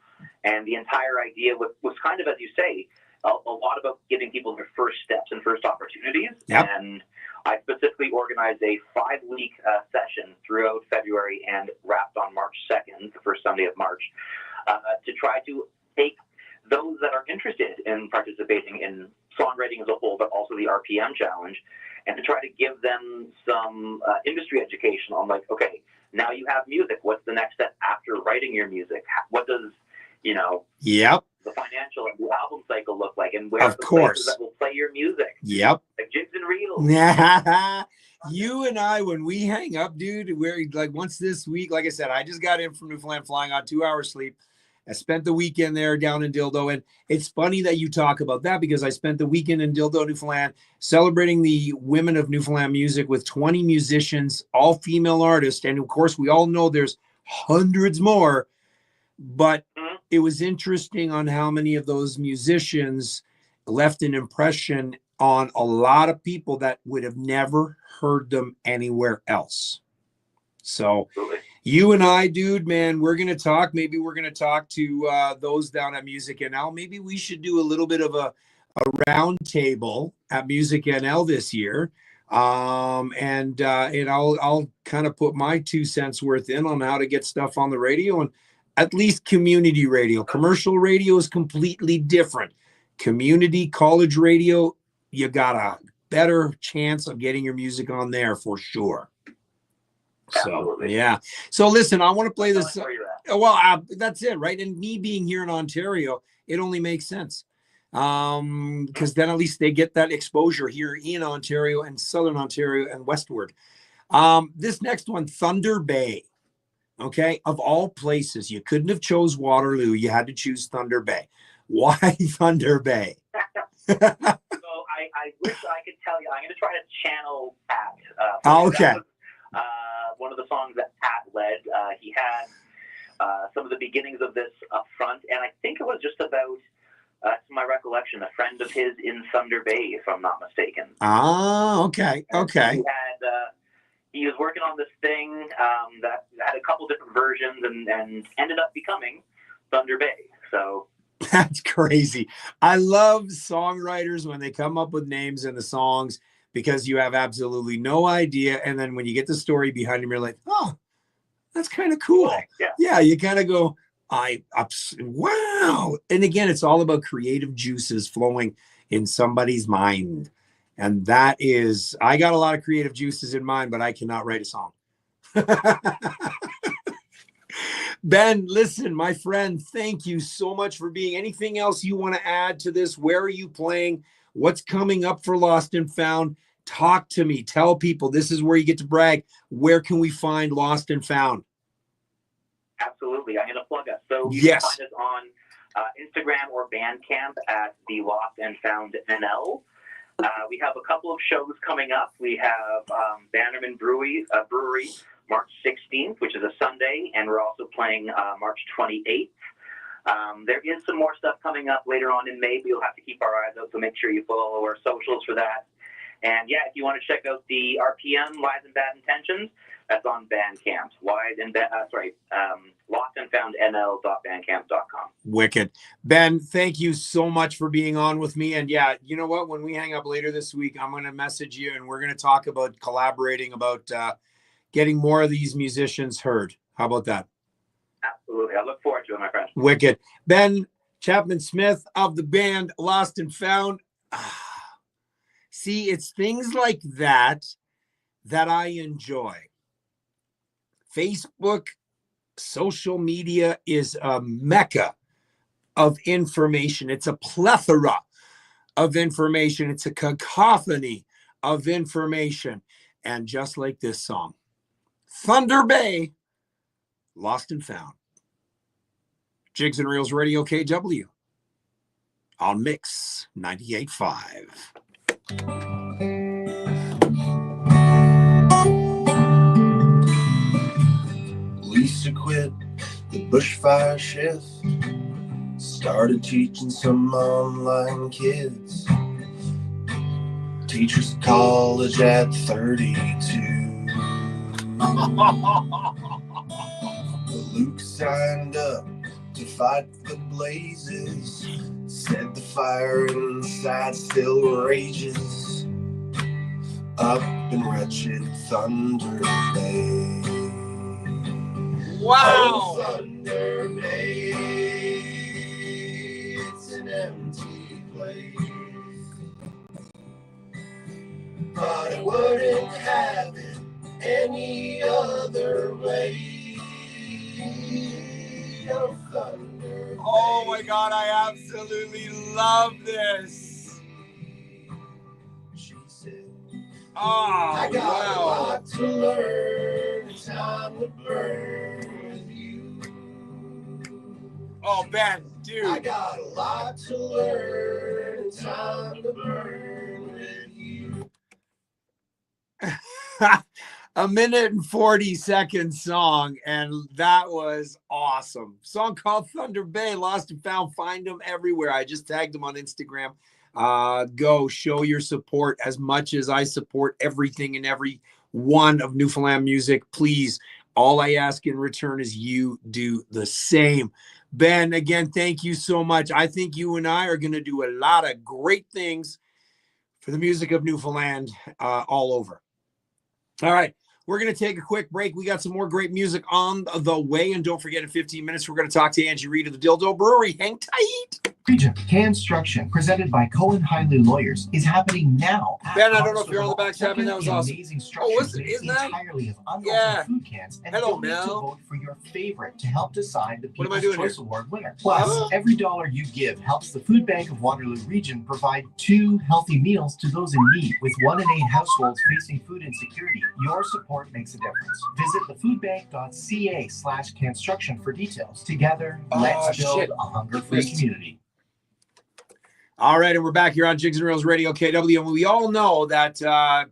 And the entire idea was kind of, as you say, a lot about giving people their first steps and first opportunities. Yep. And I specifically organized a 5-week session throughout February and wrapped on March 2nd, the first Sunday of March, to try to take those that are interested in participating in songwriting as a whole, but also the RPM challenge, and to try to give them some industry education on, like, okay, now you have music. What's the next step after writing your music? What does, you know, the financial and the album cycle look like? And where are the places that will play your music? Yep. Like jigs and reels. You and I, when we hang up, dude, we're like, once this week, like I said, I just got in from Newfoundland flying on 2 hours sleep. I spent the weekend there down in Dildo. And it's funny that you talk about that because I spent the weekend in Dildo, Newfoundland, celebrating the women of Newfoundland music with 20 musicians, all female artists. And of course, we all know there's hundreds more, but it was interesting on how many of those musicians left an impression on a lot of people that would have never heard them anywhere else. So you and I, dude, man, we're going to talk. Maybe we're going to talk to those down at Music NL. Maybe we should do a little bit of a round table at Music NL this year. And I'll kind of put my 2 cents worth in on how to get stuff on the radio, and at least community radio. Commercial radio is completely different. Community college radio, you got a better chance of getting your music on there for sure. So, yeah. So listen, I want to play this. Well, that's it, right? And me being here in Ontario, it only makes sense. Because then at least they get that exposure here in Ontario and Southern Ontario and westward. This next one, Thunder Bay. Okay. Of all places, you couldn't have chose Waterloo. You had to choose Thunder Bay. Why Thunder Bay? So I wish I could tell you. I'm going to try to channel Pat. Okay. One of the songs that Pat led. He had some of the beginnings of this up front, and I think it was just about, to my recollection, a friend of his in Thunder Bay, if I'm not mistaken. Okay. Okay. He was working on this thing that had a couple different versions and ended up becoming Thunder Bay. So that's crazy. I love songwriters when they come up with names in the songs because you have absolutely no idea. And then when you get the story behind them, you're like, oh, that's kind of cool. Yeah, you kind of go, wow. And again, it's all about creative juices flowing in somebody's mind. And that is, I got a lot of creative juices in mind, but I cannot write a song. Ben, listen, my friend, thank you so much for being. Anything else you want to add to this? Where are you playing? What's coming up for Lost and Found? Talk to me. Tell people this is where you get to brag. Where can we find Lost and Found? Absolutely. I'm going to plug us. So you can find us on Instagram or Bandcamp at the Lost and Found NL. We have a couple of shows coming up. We have Bannerman Brewery, March 16th, which is a Sunday, and we're also playing March 28th. There is some more stuff coming up later on in May, but you'll have to keep our eyes out, so make sure you follow our socials for that. And yeah, if you want to check out the RPM Lies and Bad Intentions, that's on Bandcamp. lostandfoundnl.bandcamp.com. Wicked. Ben, thank you so much for being on with me. And yeah, you know what? When we hang up later this week, I'm going to message you and we're going to talk about collaborating about getting more of these musicians heard. How about that? Absolutely. I look forward to it, my friend. Wicked. Ben Chapman-Smith of the band Lost and Found. See, it's things like that that I enjoy. Facebook social media is a mecca of information. It's a plethora of information. It's a cacophony of information. And just like this song, Thunder Bay, Lost and Found. Jigs and Reels Radio KW on Mix 98.5. Lisa quit the bushfire shift, started teaching some online kids. Teachers college at 32. Luke signed up to fight the blazes, said the fire inside still rages up in wretched Thunder Bay. Wow! Oh, Thunder Bay, it's an empty place, but I wouldn't have it any other way. Oh, Thunder Bay. Oh my God, I absolutely love this. She said, Oh, I got a wow. lot to learn, time to burn with you. Oh, Ben, I dude. got a lot to learn, time to burn with you. A minute and 40-second song, and that was awesome. Song called Thunder Bay, Lost and Found. Find them everywhere. I just tagged them on Instagram. Go show your support as much as I support everything and every one of Newfoundland music. Please, all I ask in return is you do the same. Ben, again, thank you so much. I think you and I are going to do a lot of great things for the music of Newfoundland all over. All right. We're going to take a quick break. We got some more great music on the way. And don't forget, in 15 minutes, we're going to talk to Angie Reed of the Dildo Brewery. Hang tight. Region Construction, presented by Cohen Hiley Lawyers, is happening now. Ben, I don't know if you're on the back tapping. That was awesome. Amazing Isn't that? entirely of unwanted Yeah. food cans, and Hello, don't need to Mel. vote for your favorite to help decide the What am I People's doing Choice here? Award winner. Plus, Huh? every dollar you give helps the Food Bank of Waterloo Region provide 2 healthy meals to those in need. With 1 in 8 households facing food insecurity, your support makes a difference. Visit thefoodbank.ca/construction for details. Together, let's build shit. a hunger-free community. All right, and we're back here on Jigs and Reels Radio KW, and we all know that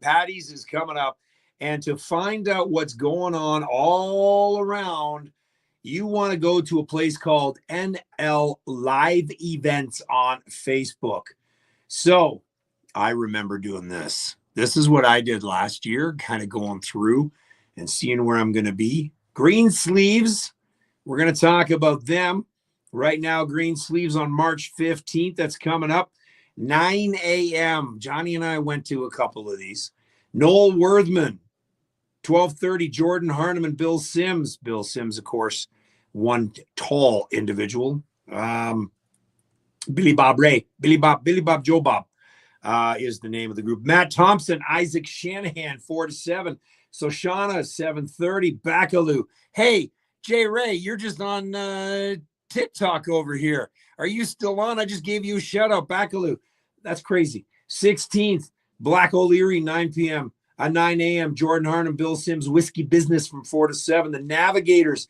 Patty's is coming up, and to find out what's going on all around, you want to go to a place called NL Live Events on Facebook. So I remember doing this. This is what I did last year, kind of going through and seeing where I'm going to be. Green Sleeves, we're going to talk about them. Right now, Green Sleeves on March 15th. That's coming up. 9 a.m. Johnny and I went to a couple of these. Noel Worthman, 12:30. Jordan Harnum and Bill Sims. Bill Sims, of course, one tall individual. Billy Bob Joe Bob is the name of the group. Matt Thompson, Isaac Shanahan, 4 to 7. So Shauna, 7:30. Bacaloo. Hey, Jay Ray, you're just on TikTok over here. Are you still on? I just gave you a shout out. Bacaloo. That's crazy. 16th, Black O'Leary, 9 p.m. 9 a.m. Jordan Harnum, Bill Sims, Whiskey Business from 4 to 7. The Navigators.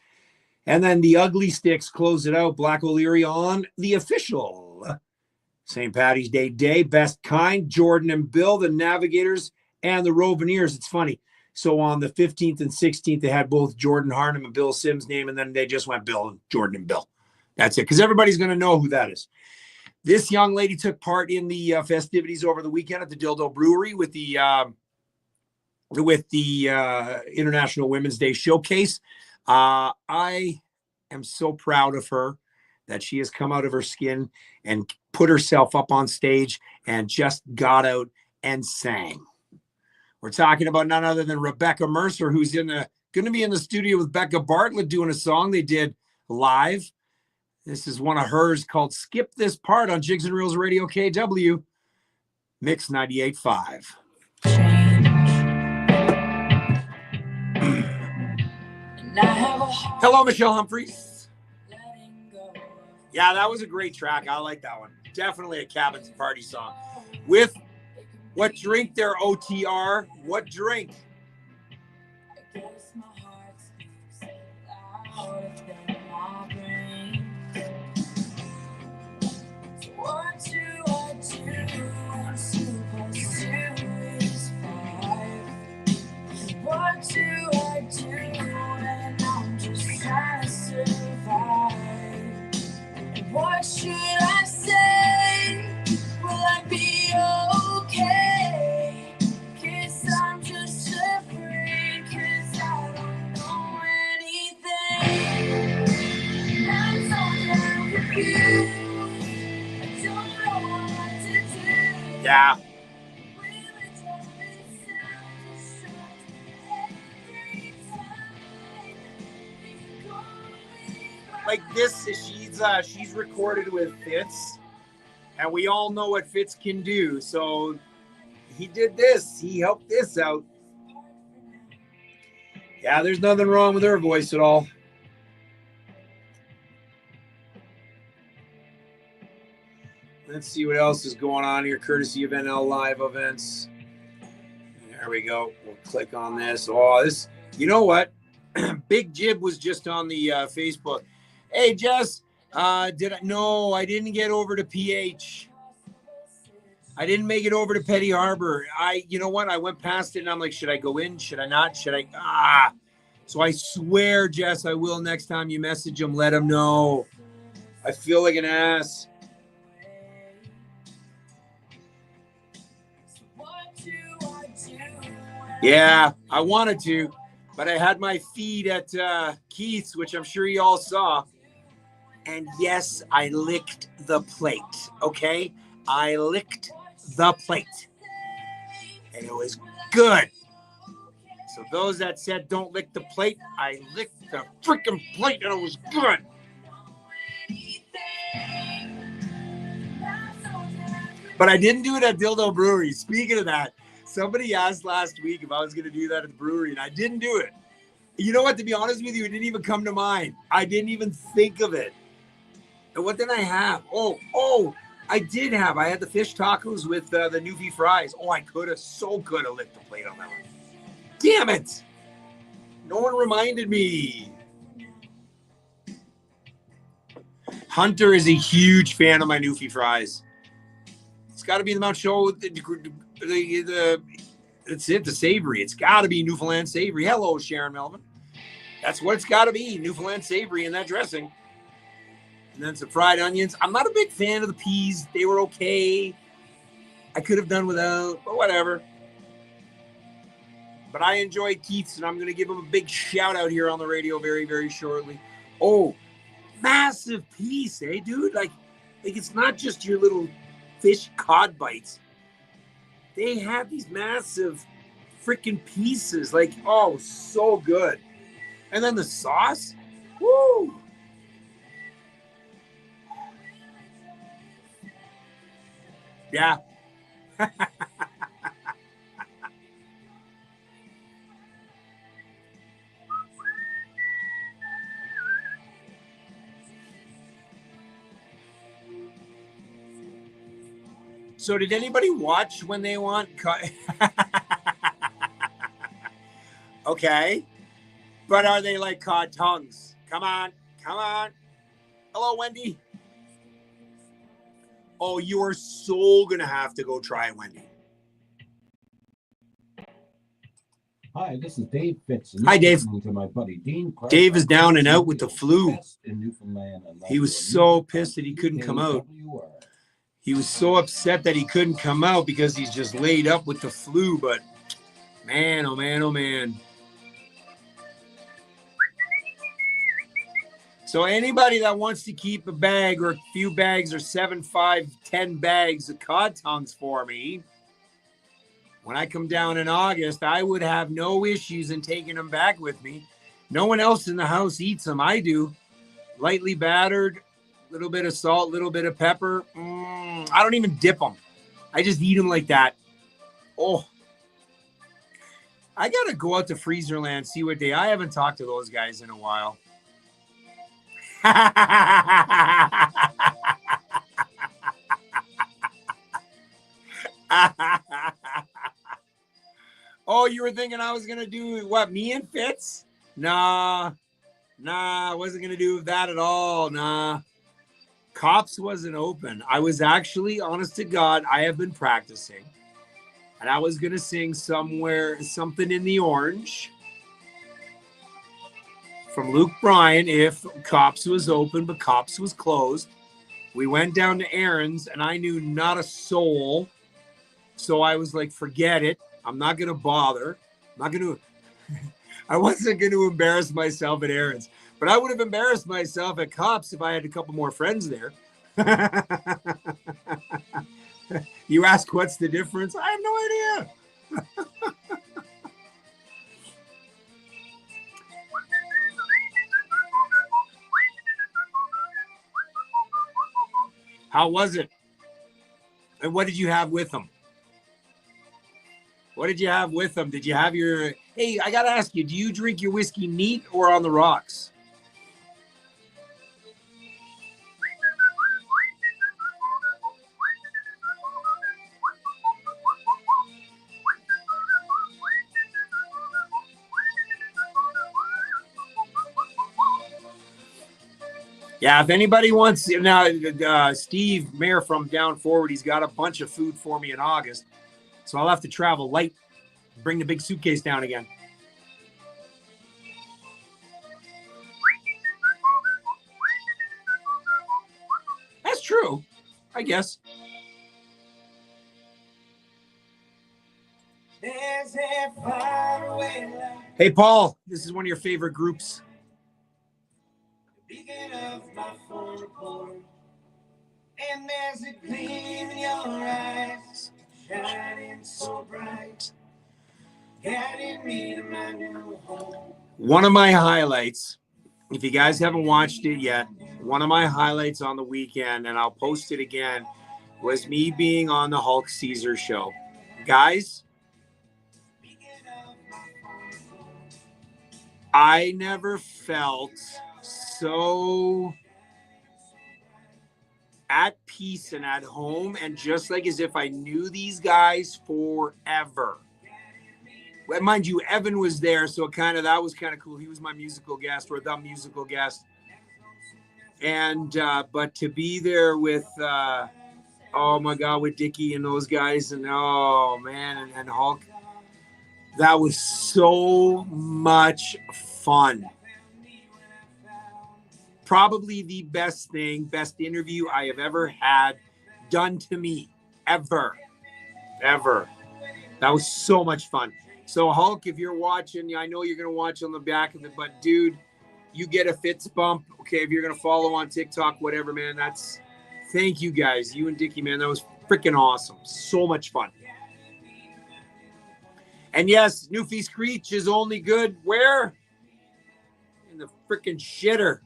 And then the Ugly Sticks close it out. Black O'Leary on the official St. Paddy's Day. Best Kind, Jordan and Bill, the Navigators, and the Roveneers. It's funny. So on the 15th and 16th, they had both Jordan Harnum and Bill Sims' name, and then they just went Bill and Jordan and Bill. That's it, because everybody's going to know who that is. This young lady took part in the festivities over the weekend at the Dildo Brewery with the International Women's Day Showcase. I am so proud of her that she has come out of her skin and put herself up on stage and just got out and sang. We're talking about none other than Rebecca Mercer, who's going to be in the studio with Becca Bartlett doing a song they did live. This is one of hers called Skip This Part on Jigs and Reels Radio KW, Mix 98.5. And Hello, Michelle Humphreys. Yeah, that was a great track. I like that one. Definitely a cabin party song. With what drink there, OTR? What drink? What do I do when supposed to is five? What do I do when I'm just trying to survive? What should I say? Will I be okay? 'Cause I'm just afraid, 'cause I don't know anything. I'm so down with you. I don't know what to do. Yeah. Like this, she's recorded with Fitz, and we all know what Fitz can do. So he did this. He helped this out. Yeah, there's nothing wrong with her voice at all. Let's see what else is going on here, courtesy of NL Live events. There we go. We'll click on this. Oh, this, you know what? Big Jib was just on the Facebook. Hey, Jess, no, I didn't get over to PH. I didn't make it over to Petty Harbor. You know what? I went past it and I'm like, should I go in? Should I not? Should I? So I swear, Jess, I will next time you message them, let them know. I feel like an ass. Yeah, I wanted to, but I had my feed at Keith's, which I'm sure you all saw. And yes, I licked the plate, okay? I licked the plate. And it was good. So those that said don't lick the plate, I licked the freaking plate and it was good. But I didn't do it at Dildo Brewery. Speaking of that, somebody asked last week if I was going to do that at the brewery, and I didn't do it. You know what? To be honest with you, it didn't even come to mind. I didn't even think of it. And what did I have? I did have. I had the fish tacos with the Newfie fries. Oh, I could have licked the plate on that one. Damn it. No one reminded me. Hunter is a huge fan of my Newfie fries. It's got to be the Mount Show. It's the savory. It's got to be Newfoundland savory. Hello, Sharon Melvin. That's what it's got to be. Newfoundland savory in that dressing. And then some fried onions. I'm not a big fan of the peas. They were okay. I could have done without, but whatever. But I enjoyed Keith's, and I'm going to give him a big shout out here on the radio very, very shortly. Oh, massive piece, eh, dude? Like it's not just your little fish cod bites. They have these massive freaking pieces. Like, oh, so good. And then the sauce. Woo! Yeah. So did anybody watch when they want okay. But are they like cod tongues? Come on. Hello, Wendy. Oh, you are so going to have to go try it, Wendy. Hi, this is Dave Fitz. Hi, Dave. To my buddy Dean. Dave is down and out with the flu. In Newfoundland and he was so pissed that he couldn't come out. He was so upset that he couldn't come out because he's just laid up with the flu. But man, oh man, oh man. So anybody that wants to keep a bag or a few bags or 7, 5, 10 bags of cod tongues for me, when I come down in August, I would have no issues in taking them back with me. No one else in the house eats them. I do. Lightly battered, a little bit of salt, a little bit of pepper. I don't even dip them. I just eat them like that. Oh. I gotta go out to Freezerland, see what day. I haven't talked to those guys in a while. Oh, you were thinking I was gonna do what? Me and Fitz? Nah, I wasn't gonna do that at all. Nah. Cops wasn't open. I was actually, honest to God, I have been practicing. And I was gonna sing something in the orange from Luke Bryan if Cops was open, but Cops was closed. We went down to Aaron's and I knew not a soul. So I was like, forget it. I'm not gonna bother. I wasn't gonna embarrass myself at Aaron's, but I would have embarrassed myself at Cops if I had a couple more friends there. You ask what's the difference? I have no idea. How was it? And what did you have with them? What did you have with them? Did you have your... Hey, I got to ask you, do you drink your whiskey neat or on the rocks? Yeah, if anybody wants... Now, Steve Mayer from Down Forward, he's got a bunch of food for me in August. So I'll have to travel light, bring the big suitcase down again. That's true, I guess. Hey, Paul, this is one of your favorite groups. And there's a gleam in your eyes, shining so bright, guiding me to my new home. One of my highlights, if you guys haven't watched it yet, one of my highlights on the weekend, and I'll post it again, was me being on the Hulk Caesar show. Guys, I never felt so at peace and at home and just like as if I knew these guys forever. Well, mind you, Evan was there, so that was kind of cool. He was my musical guest, or the musical guest. And but to be there with oh my God, with Dickie and those guys, and oh man, and Hulk, that was so much fun. Probably the best interview I have ever had done to me, ever. That was so much fun. So Hulk, if you're watching, I know you're going to watch on the back of it, but dude, you get a Fitz bump. Okay, if you're going to follow on TikTok, whatever, man, thank you guys. You and Dickie, man, that was freaking awesome. So much fun. And yes, Newfie Screech is only good where? In the freaking shitter.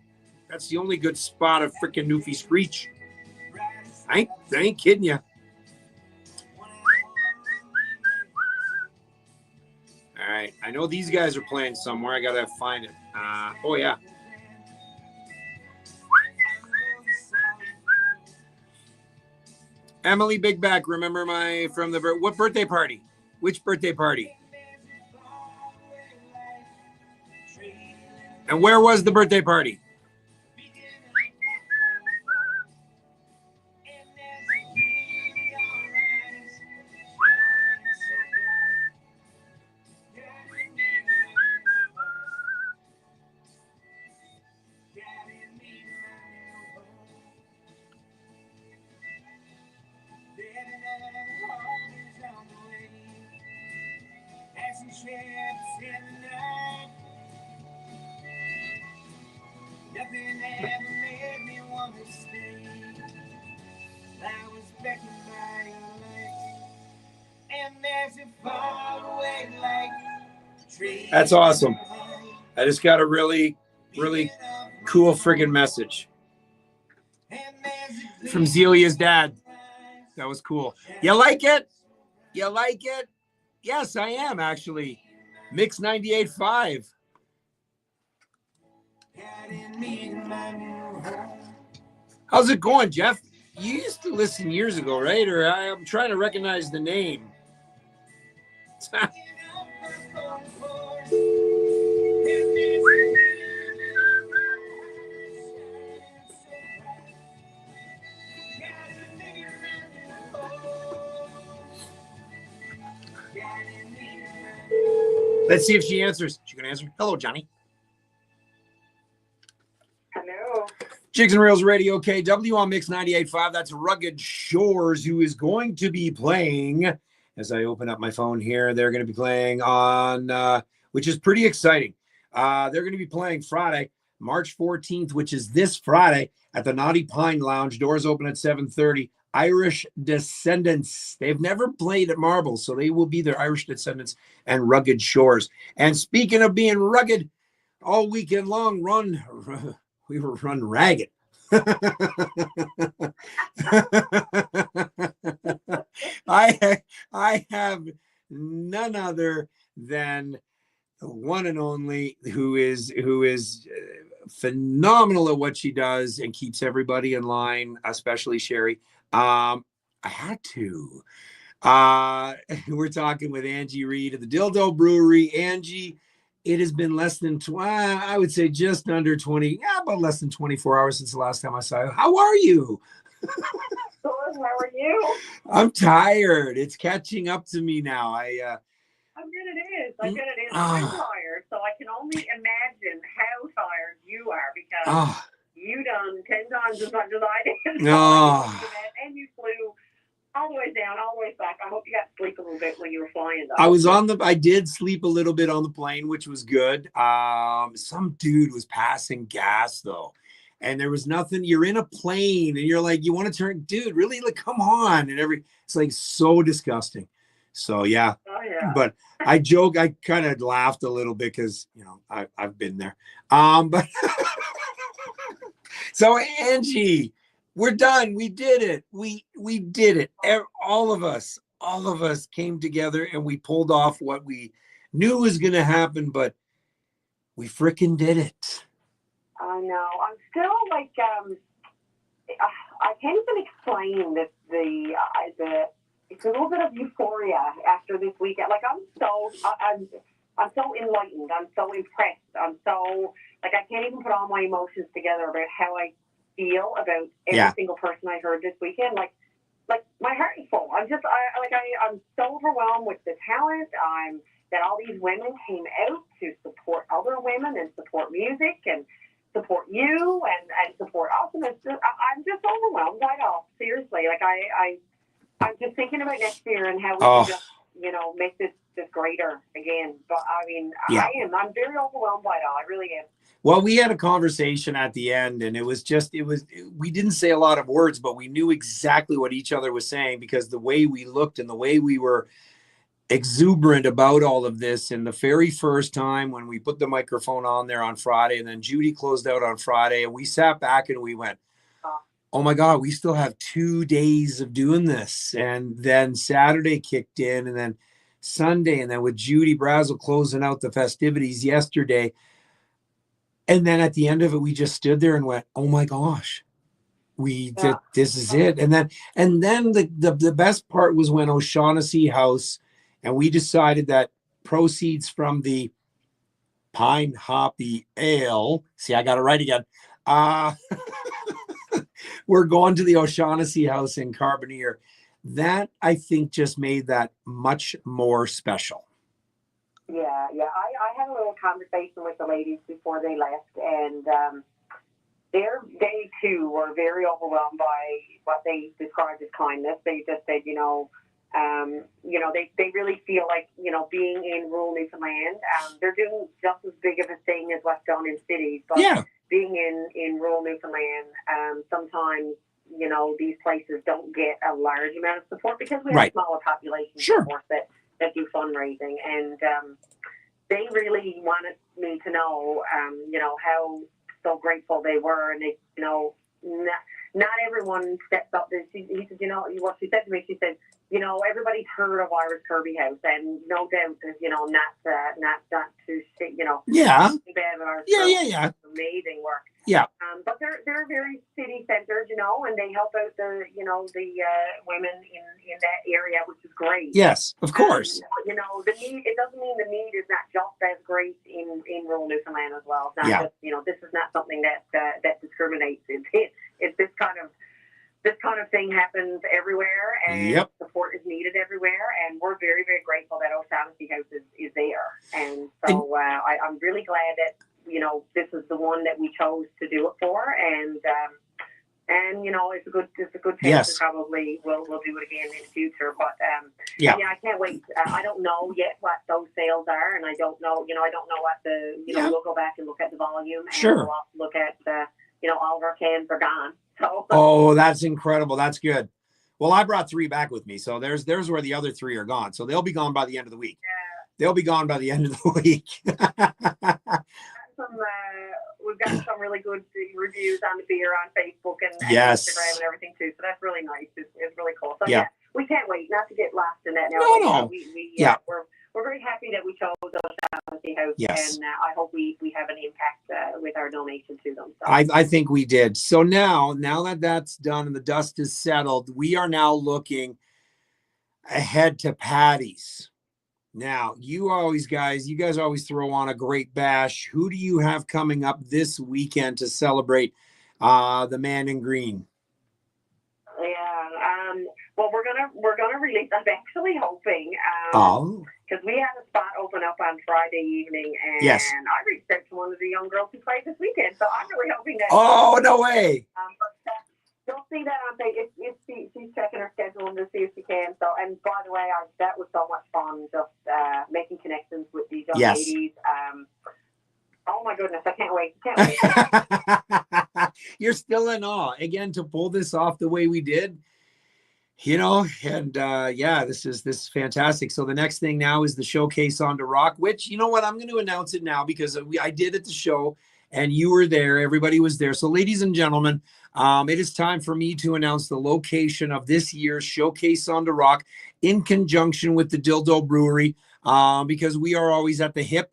That's the only good spot of freaking Newfie Screech. I ain't kidding you. All right. I know these guys are playing somewhere. I got to find it. Oh, yeah. Emily Bigback, remember what birthday party? Which birthday party? And where was the birthday party? Nothing ever made me want to stay. I was beckoned by your light, and there's a faraway light. That's awesome. I just got a really, really cool friggin' message from Zelia's dad. That was cool. You like it? You like it? Yes, I am actually. MIX985. How's it going, Jeff? You used to listen years ago, right? Or I'm trying to recognize the name. Let's see if she answers. She gonna answer. Hello, Johnny. Hello. Jigs and Rails Radio KW on MIX985. That's Rugged Shores, who is going to be playing. As I open up my phone here, they're going to be playing on, which is pretty exciting. They're going to be playing Friday, March 14th, which is this Friday at the Naughty Pine Lounge. Doors open at 7:30. Irish Descendants. They've never played at Marbles, so they will be their Irish Descendants and Rugged Shores. And speaking of being rugged, all weekend long, we were run ragged. I have none other than the one and only who is phenomenal at what she does and keeps everybody in line, especially Sherry. I had to. We're talking with Angie Reed at the Dildo Brewery. Angie, it has been less than, I would say just under 20, about less than 24 hours since the last time I saw you. How are you? Good. How are you? I'm tired. It's catching up to me now. I bet it is. I'm tired, so I can only imagine how tired you are because you done 10 times as much as I did. And you flew all the way down, all the way back. I hope you got to sleep a little bit when you were flying, though. I did sleep a little bit on the plane, which was good. Some dude was passing gas, though. And there was nothing. You're in a plane, and you're like, you want to turn, dude, really? Like, come on. And it's like so disgusting. So, yeah. Oh, yeah. But I joke, I kind of laughed a little bit because, I've been there. But so, Angie, we're done. We did it. We did it. All of us came together and we pulled off what we knew was going to happen, but we freaking did it. I know. I'm still like, I can't even explain this. It's a little bit of euphoria after this weekend. Like I'm so enlightened. I'm so impressed. I'm so like I can't even put all my emotions together about how I feel about every single person I heard this weekend. Like my heart is full. I'm so overwhelmed with the talent. That all these women came out to support other women and support music and support you and support us. And I'm just overwhelmed right off. Seriously, like I'm just thinking about next year and how we can just make this greater again. But I mean, I'm very overwhelmed by it all. I really am. Well, we had a conversation at the end, and we didn't say a lot of words, but we knew exactly what each other was saying because the way we looked and the way we were exuberant about all of this. And the very first time when we put the microphone on there on Friday, and then Judy closed out on Friday, and we sat back and we went, oh my God, we still have 2 days of doing this. And then Saturday kicked in, and then Sunday, and then with Judy Brazel closing out the festivities yesterday. And then at the end of it, we just stood there and went, oh my gosh, this is it. And then the best part was when O'Shaughnessy House, and we decided that proceeds from the Pine Hoppy Ale, see, I got it right again. We're going to the O'Shaughnessy House in Carbonear. That, I think, just made that much more special. Yeah. I had a little conversation with the ladies before they left, and they too were very overwhelmed by what they described as kindness. They just said, they really feel like, being in rural Newfoundland, they're doing just as big of a thing as what's done in cities, but being in rural Newfoundland, sometimes, these places don't get a large amount of support because we have smaller populations, of course, that do fundraising. And they really wanted me to know, how so grateful they were. And they, not everyone steps up. He said, you know, what she said to me, she said, you know, everybody's heard of Irish Kirby House, and no doubt, you know, not to you know, Yeah. yeah, amazing work. Yeah. But they're very city centered, you know, and they help out the women in that area, which is great. Yes, of course. You know, the need, it doesn't mean the need is not just as great in rural Newfoundland as well. It's not just, you know, this is not something that discriminates. It's this kind of thing happens everywhere, and support is needed everywhere, and we're very, very grateful that O'Shaughnessy House is there. And so I'm really glad that, you know, this is the one that we chose to do it for, and you know, it's a good chance to probably we'll do it again in the future. But yeah, I can't wait. I don't know yet what those sales are, and I don't know what the we'll go back and look at the volume, and we'll look at all of our cans are gone. So oh, that's incredible. That's good. Well, I brought 3 back with me, so there's where the other 3 are gone. So they'll be gone by the end of the week. They'll be gone by the end of the week. We've got some really good reviews on the beer on Facebook and Instagram and everything too. So that's really nice. It's really cool. So yeah, we can't wait not to get lost in that now. No. We're very happy that we chose O'Shaughnessy House, and I hope we have an impact with our donation to them. So. I think we did. So now that that's done and the dust is settled, we are now looking ahead to Paddy's. Now, you guys always throw on a great bash. Who do you have coming up this weekend to celebrate the man in green? Yeah. Well, we're gonna release. I'm actually hoping. Because we had a spot open up on Friday evening, and I reached out to one of the young girls who played this weekend. So I'm really hoping that. Oh, no way! But you'll see that on Facebook. She's checking her schedule to see if she can. So, and by the way, that was so much fun. Just making connections with these young ladies. Oh my goodness, I can't wait. You're still in awe again to pull this off the way we did. You know, and this is fantastic. So the next thing now is the Showcase on the Rock, which, you know what, I'm going to announce it now because I did at the show and you were there. Everybody was there. So ladies and gentlemen, it is time for me to announce the location of this year's Showcase on the Rock in conjunction with the Dildo Brewery, because we are always at the hip.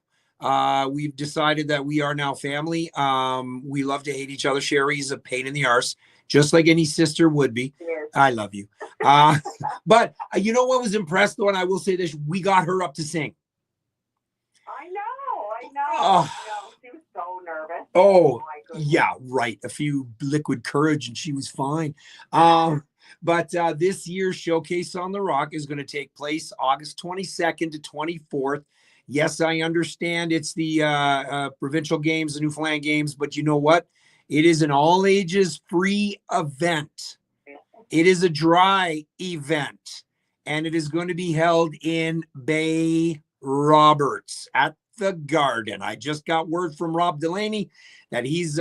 We've decided that we are now family. We love to hate each other. Sherry's a pain in the arse, just like any sister would be. I love you. But you know what was impressed though, and I will say this, we got her up to sing. I know. She was so nervous. Oh yeah, right. A few liquid courage and she was fine. But this year's Showcase on the Rock is going to take place August 22nd to 24th. Yes, I understand it's the provincial games, the Newfoundland games, but you know what? It is an all ages free event. It is a dry event, and it is going to be held in Bay Roberts at the Garden. I just got word from Rob Delaney that he's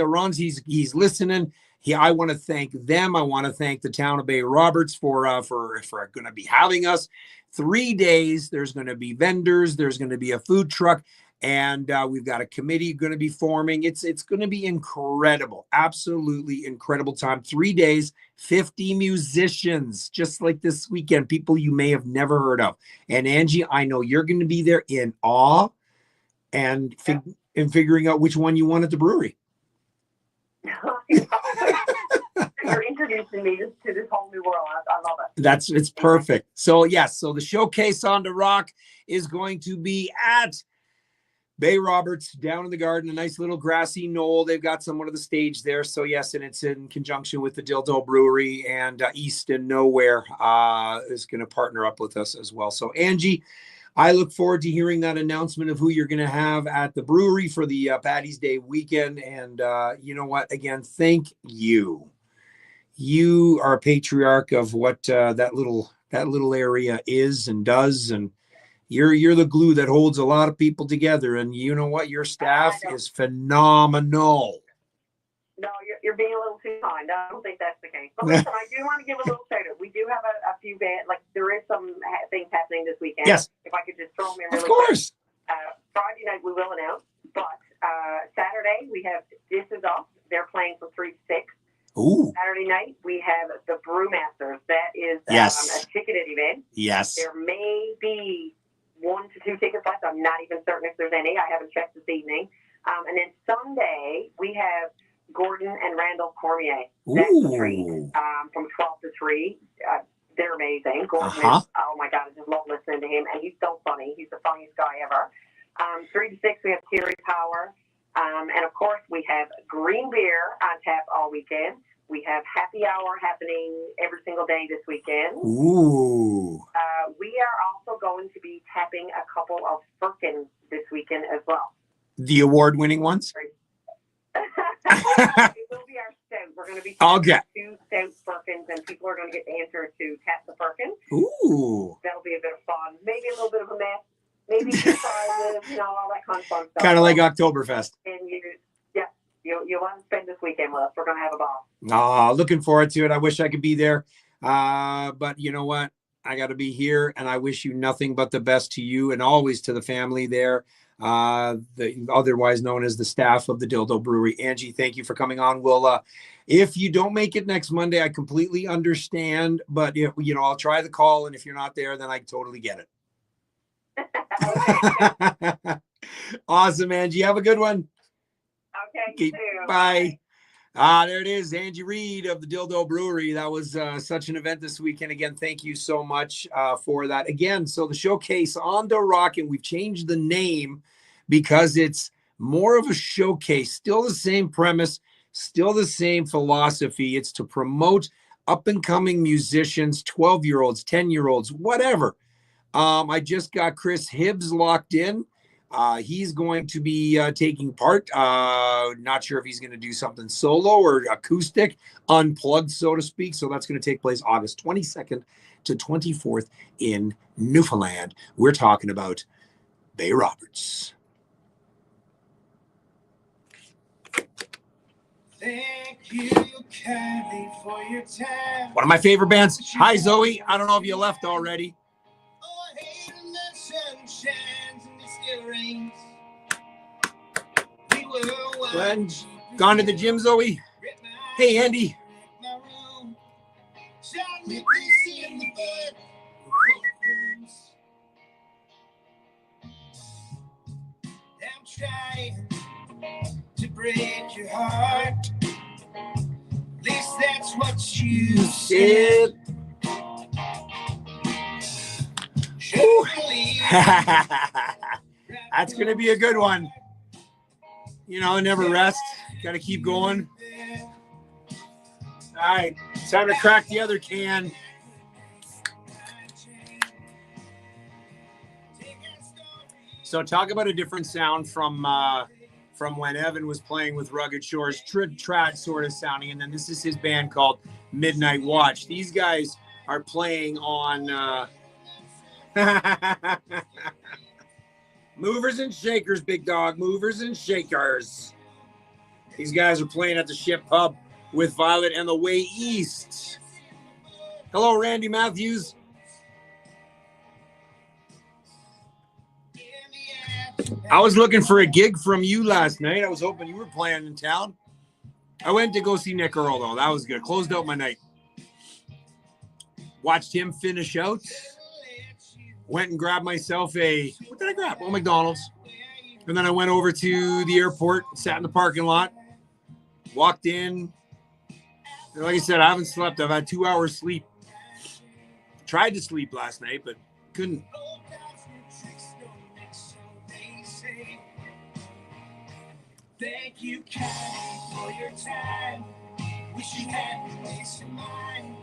listening. I want to thank them. I want to thank the town of Bay Roberts for going to be having us 3 days. There's going to be vendors. There's going to be a food truck. And we've got a committee going to be forming. It's going to be incredible. Absolutely incredible time. 3 days, 50 musicians, just like this weekend, people you may have never heard of. And Angie, I know you're going to be there in awe and figuring out which one you want at the brewery. You're introducing me to this whole new world. I love it. It's perfect. So yes, so the Showcase on the Rock is going to be at Bay Roberts down in the Garden, a nice little grassy knoll. They've got somewhat of the stage there. So yes, and it's in conjunction with the Dildo Brewery, and East and Nowhere is going to partner up with us as well. So Angie, I look forward to hearing that announcement of who you're going to have at the brewery for the Paddy's Day weekend. And you know what? Again, thank you. You are a patriarch of what that little area is and does, and you're the glue that holds a lot of people together. And you know what? Your staff is phenomenal. No, you're being a little too kind. I don't think that's the case. But listen, I do want to give a little shout out. We do have a few bands. Like there is some things happening this weekend. Yes. If I could just throw them in really Of course. quick. Friday night we will announce, but Saturday we have This Is Us. They're playing from 3 to 6. Ooh. Saturday night Masters. That is Yes. a ticketed event. Yes. There may be 1 to 2 tickets left. I'm not even certain if there's any. I haven't checked this evening. And then Sunday, we have Gordon and Randall Cormier. That's the treat. Ooh. From 12 to 3. They're amazing. Gordon Uh-huh. is, oh my God, I just love listening to him. And he's so funny. He's the funniest guy ever. 3 to 6, we have Terry Power. And of course, we have green beer on tap all weekend. We have happy hour happening every single day this weekend. Ooh. We are also going to be tapping a couple of firkins this weekend as well. The award-winning ones? It will be our stout. We're going to be tapping Okay. 2 stout firkins, and people are going to get to enter to tap the firkin. Ooh. That'll be a bit of fun. Maybe a little bit of a mess. Maybe surprises, all that kind of fun stuff. Kind of like Oktoberfest. And you want to spend this weekend with us. We're going to have a ball. Looking forward to it. I wish I could be there. But you know what? I got to be here, and I wish you nothing but the best to you and always to the family there, the otherwise known as the staff of the Dildo Brewery. Angie, thank you for coming on. We'll, if you don't make it next Monday, I completely understand, but I'll try the call, and if you're not there, then I totally get it. Awesome, Angie. Have a good one. Okay, you too. Bye. There it is, Angie Reed of the Dildo Brewery. That was such an event this weekend. Again, thank you so much for that. Again, so the showcase on the Rockin', we've changed the name because it's more of a showcase. Still the same premise, still the same philosophy. It's to promote up-and-coming musicians, 12-year-olds, 10-year-olds, whatever. I just got Chris Hibbs locked in. He's going to be taking part. Not sure if he's going to do something solo or acoustic, unplugged, so to speak. So that's going to take place August 22nd to 24th in Newfoundland. We're talking about Bay Roberts. Thank you kindly for your time. One of my favorite bands. Hi, Zoe. I don't know if you left already. Oh, I hate when the sun shines and it still rains. We were Glenn, gone to the gym, Zoe? Hey, Andy. I'm trying to break your heart. At least that's what you said. That's going to be a good one. Never rest. Got to keep going. All right, time to crack the other can. So talk about a different sound from when Evan was playing with Rugged Shores, trad sort of sounding, and then this is his band called Midnight Watch. These guys are playing on Movers and Shakers, big dog. Movers and Shakers. These guys are playing at the Ship Pub with Violet and the Way East. Hello, Randy Matthews. I was looking for a gig from you last night. I was hoping you were playing in town. I went to go see Nick Earl, though. That was good. Closed out my night. Watched him finish out. Went and grabbed myself what did I grab? Oh, McDonald's. And then I went over to the airport, sat in the parking lot, walked in. And like I said, I haven't slept. I've had 2 hours sleep. Tried to sleep last night, but couldn't. Thank you kindly for your time. Wish you had peace of mind.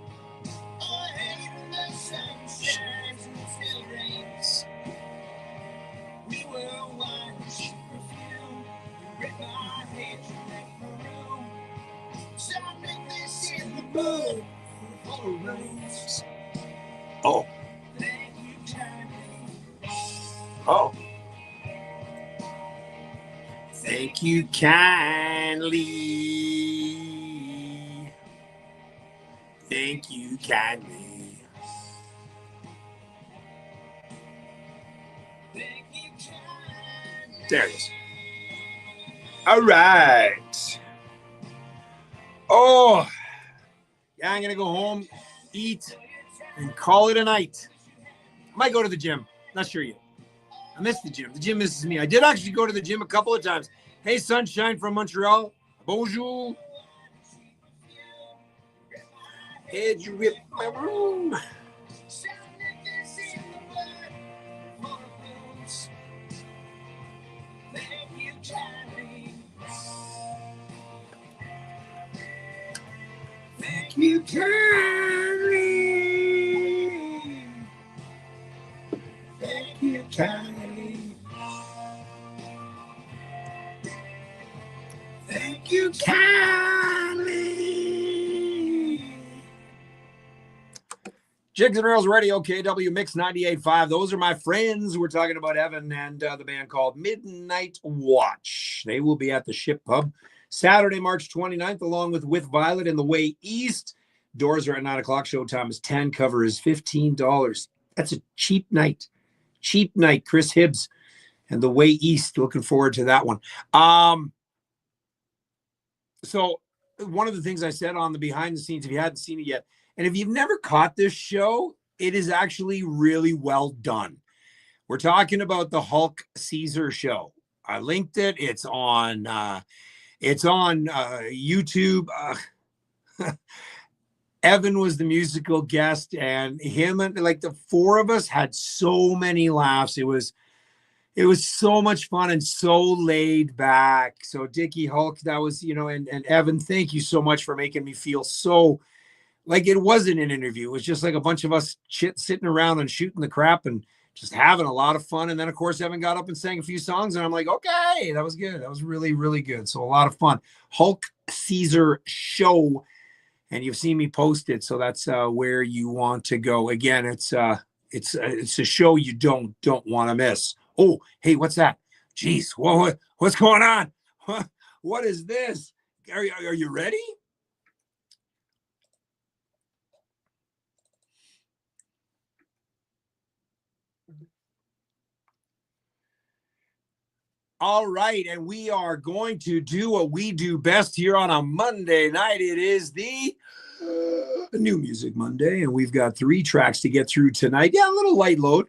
Oh, I hate when the sun shines and it still rains. We were one cheap perfume. You ripped my head, you left my room. So I make this in the mood for rooms. Oh. Thank you kindly. Oh. Thank you kindly. Thank you kindly. Thank you kindly. There it is. All right. Oh, yeah, I'm going to go home, eat, and call it a night. I might go to the gym. Not sure yet. I miss the gym. The gym misses me. I did actually go to the gym a couple of times. Hey, sunshine from Montreal. Bonjour. Hey, you rip my room. Thank you, Charlie. Thank you, Charlie. Thank you, Charlie. Jigs and Rails Radio, KW MIX985. Those are my friends. We're talking about Evan and the band called Midnight Watch. They will be at the Ship Pub Saturday, March 29th, along with Violet and The Way East. Doors are at 9 o'clock. Showtime is 10. Cover is $15. That's a cheap night. Cheap night. Chris Hibbs and The Way East. Looking forward to that one. So one of the things I said on the behind the scenes, if you hadn't seen it yet, and if you've never caught this show, it is actually really well done. We're talking about the Hulk Caesar show. I linked it. It's on YouTube. Evan was the musical guest, and him and like the four of us had so many laughs. It was so much fun and so laid back. So Dickie Hulk, that was, and Evan, thank you so much for making me feel so like it wasn't an interview. It was just like a bunch of us sitting around and shooting the crap and just having a lot of fun. And then, of course, Evan got up and sang a few songs, and I'm like, okay, that was good. That was really, really good. So a lot of fun. Hulk Caesar show, and you've seen me post it, so that's where you want to go. Again, it's a show you don't want to miss. Oh, hey, what's that? Jeez, what's going on? What is this? Are you ready? All right, and we are going to do what we do best here on a Monday night. It is the New Music Monday, and we've got 3 tracks to get through tonight. Yeah, a little light load.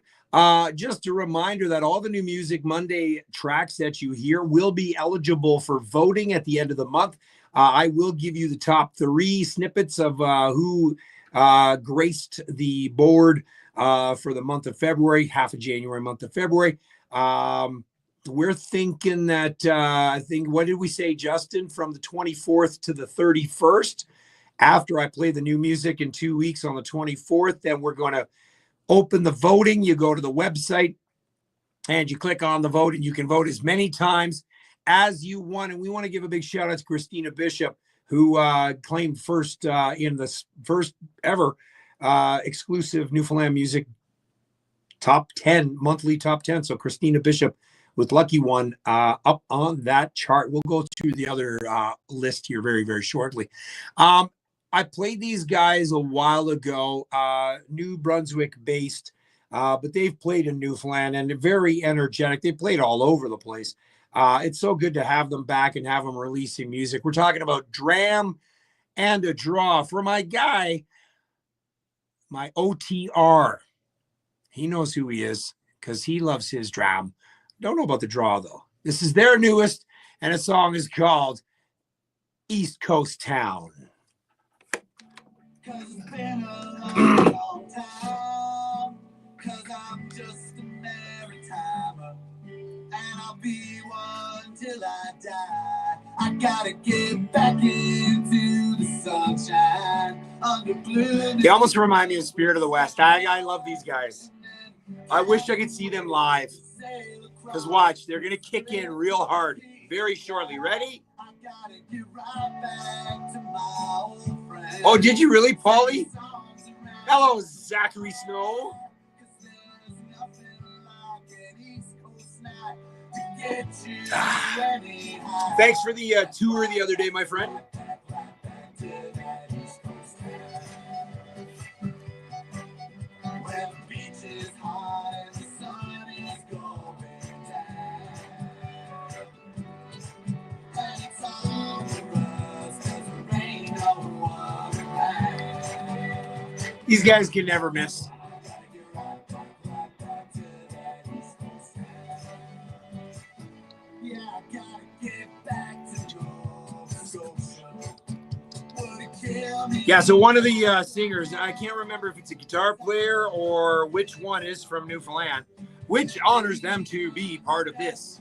Just a reminder that all the New Music Monday tracks that you hear will be eligible for voting at the end of the month. I will give you the top 3 snippets of who graced the board for the month of February, half of January, month of February. We're thinking that, what did we say, Justin, from the 24th to the 31st? After I play the new music in 2 weeks on the 24th, then we're going to open the voting. You go to the website and you click on the vote, and you can vote as many times as you want. And we want to give a big shout out to Christina Bishop, who claimed first in the first ever exclusive Newfoundland music top 10, monthly top 10. So Christina Bishop with Lucky One up on that chart. We'll go through the other list here very, very shortly. I played these guys a while ago, New Brunswick based, but they've played in Newfoundland and they're very energetic. They played all over the place. It's so good to have them back and have them releasing music. We're talking about Dram and a Draw for my guy, my OTR. He knows who he is because he loves his dram. Don't know about the Draw, though. This is their newest, and a song is called East Coast Town. 'Cause it's been a long, long time. 'Cause I'm just a maritimer, and I'll be one till I die. I gotta get back into the sunshine under blue. They almost remind me of Spirit of the West. I love these guys. I wish I could see them live. Because watch, they're going to kick in real hard very shortly. Ready? Oh, did you really, Paulie? Hello, Zachary Snow. Thanks for the tour the other day, my friend. These guys can never miss. Yeah, so one of the singers, I can't remember if it's a guitar player or which one is from Newfoundland, which honors them to be part of this.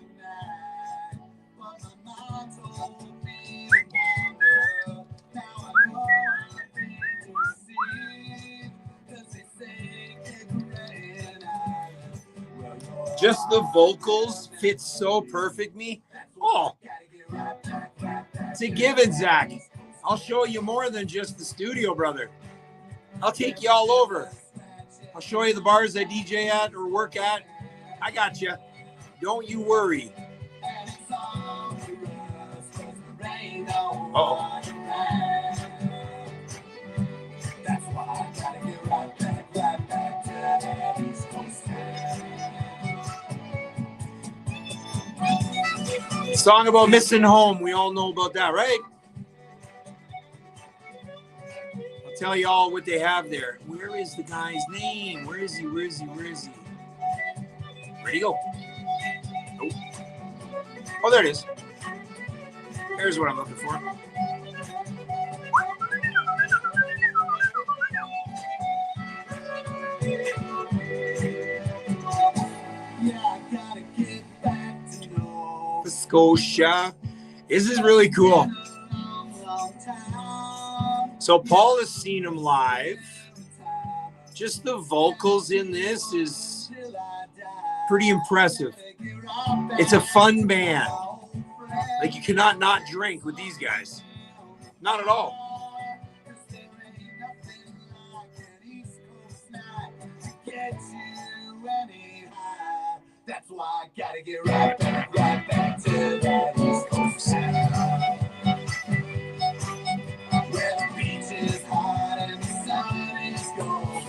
Just the vocals fit so perfectly. Oh, it's a given, Zach. I'll show you more than just the studio, brother. I'll take you all over. I'll show you the bars I DJ at or work at. I got you. Don't you worry. Uh-oh. Song about missing home. We all know about that, right? I'll tell you all what they have there. Where is the guy's name? Where is he? Where is he? Where is he? Where'd he go? Nope. Oh, there it is. Here's what I'm looking for. Scotia. This is really cool. So Paul has seen him live. Just the vocals in this is pretty impressive. It's a fun band. Like, you cannot not drink with these guys. Not at all. That's why I gotta get right back to that East Coast sound. Where the beach is hot and the sun is going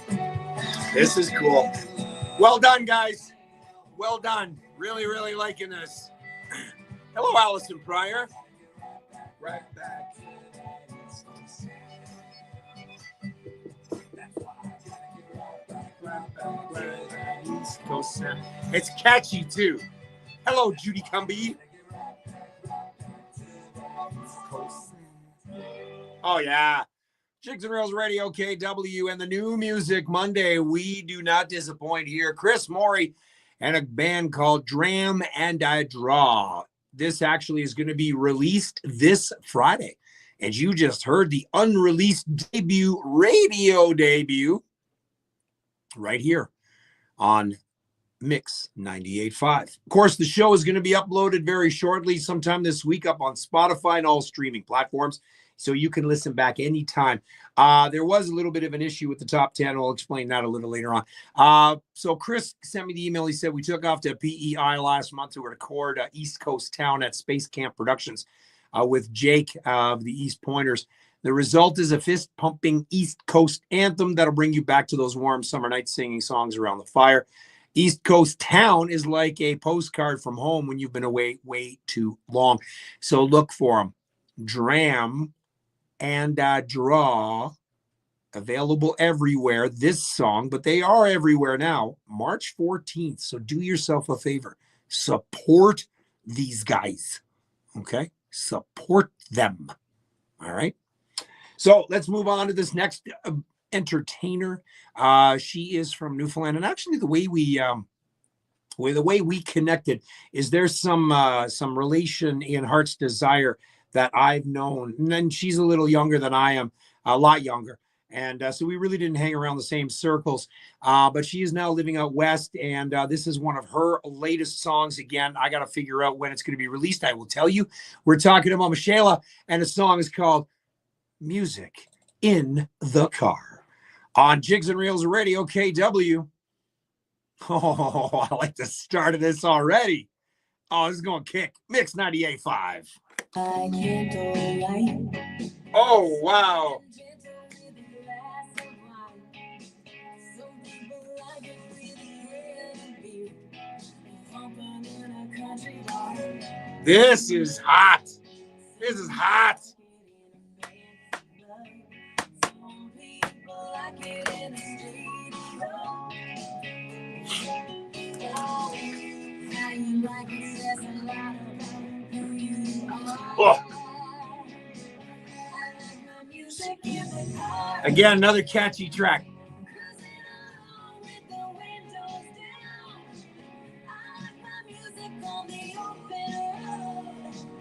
down. This is cool. Well done, guys. Well done. Really, really liking this. Hello, Allison Pryor. Right back to that East Coast sound. East Coast sound. It's catchy too. Hello, Judy Cumby. Oh yeah, Jigs and Reels Radio, KW, and the new music Monday. We do not disappoint here. Chris Morey and a band called Dram and I Draw. This actually is going to be released this Friday, and you just heard the unreleased radio debut right here on MIX985. Of course, the show is going to be uploaded very shortly, sometime this week, up on Spotify and all streaming platforms, so you can listen back anytime. There was a little bit of an issue with the top 10. I'll explain that a little later on. So Chris sent me the email. He said we took off to PEI last month to record East Coast Town at Space Camp Productions with Jake of the East Pointers. The result is a fist-pumping East Coast anthem that'll bring you back to those warm summer nights singing songs around the fire. East Coast Town is like a postcard from home when you've been away way too long. So look for them. Dram and Draw, available everywhere. This song, but they are everywhere now. March 14th. So do yourself a favor. Support these guys. Okay? Support them. All right? So let's move on to this next entertainer. She is from Newfoundland, and actually the way we connected is there's some relation in Heart's Desire that I've known, and then she's a little younger than I am, a lot younger, and so we really didn't hang around the same circles. But she is now living out west, and this is one of her latest songs. Again, I got to figure out when it's going to be released. I will tell you. We're talking about Michela, and the song is called Music in the Car on Jigs and Reels Radio, KW. Oh, I like the start of this already. Oh, this is going to kick. MIX985. Oh, wow. This is hot. This is hot. Again, another catchy track.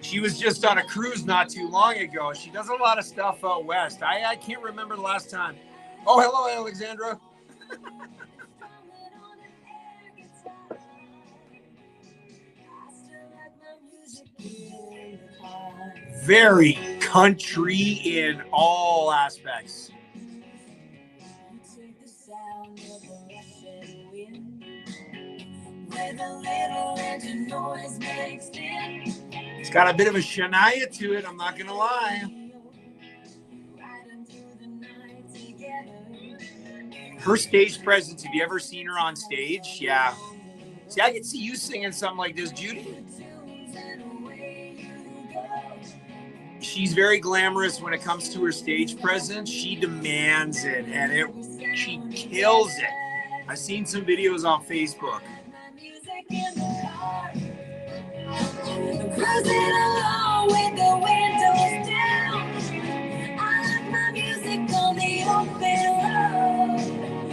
She was just on a cruise not too long ago. She does a lot of stuff out west. I can't remember the last time. Oh, hello, Alexandra. Very country in all aspects. It's got a bit of a Shania to it, I'm not gonna lie. Her stage presence, have you ever seen her on stage? Yeah. See, I can see you singing something like this, Judy. She's very glamorous when it comes to her stage presence. She demands it, and she kills it. I've seen some videos on Facebook. Cruising along with the windows down. I like my music on the open road.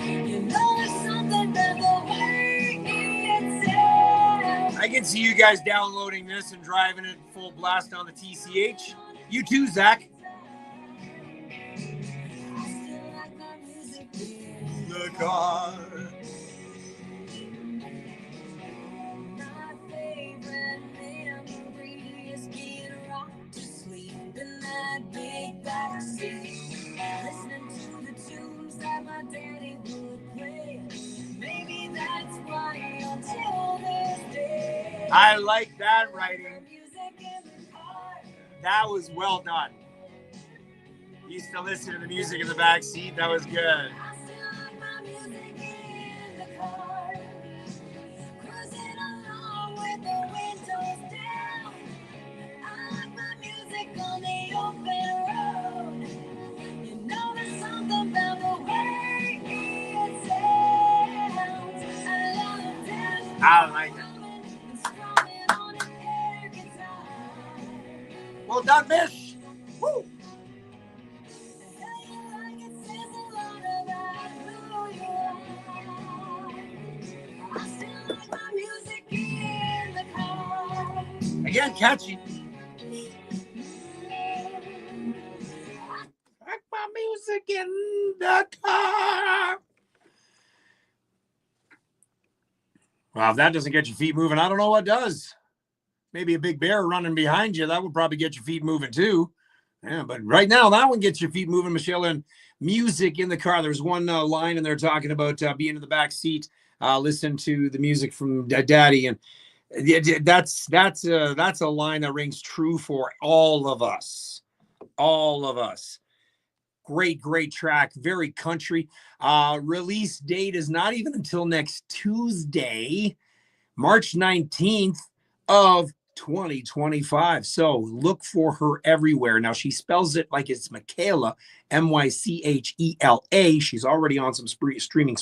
You know there's something about the way it sounds. I can see you guys downloading this and driving it full blast on the TCH. You too, Zach. The car. I like that writing. That was well done. Used to listen to the music in the back seat. That was good. I like it. Well done, Mish. Woo. Again, catchy. Like my music in the car. Well, if that doesn't get your feet moving, I don't know what does. Maybe a big bear running behind you. That would probably get your feet moving too. Yeah, but right now, that one gets your feet moving, Michelle. And music in the car. There's one line in there talking about being in the back seat, listening to the music from Daddy. And that's a line that rings true for all of us. All of us. Great track. Very country. Release date is not even until next Tuesday, March 19th of 2025. So look for her everywhere. Now she spells it like it's Michaela, Mychela. She's already on some streaming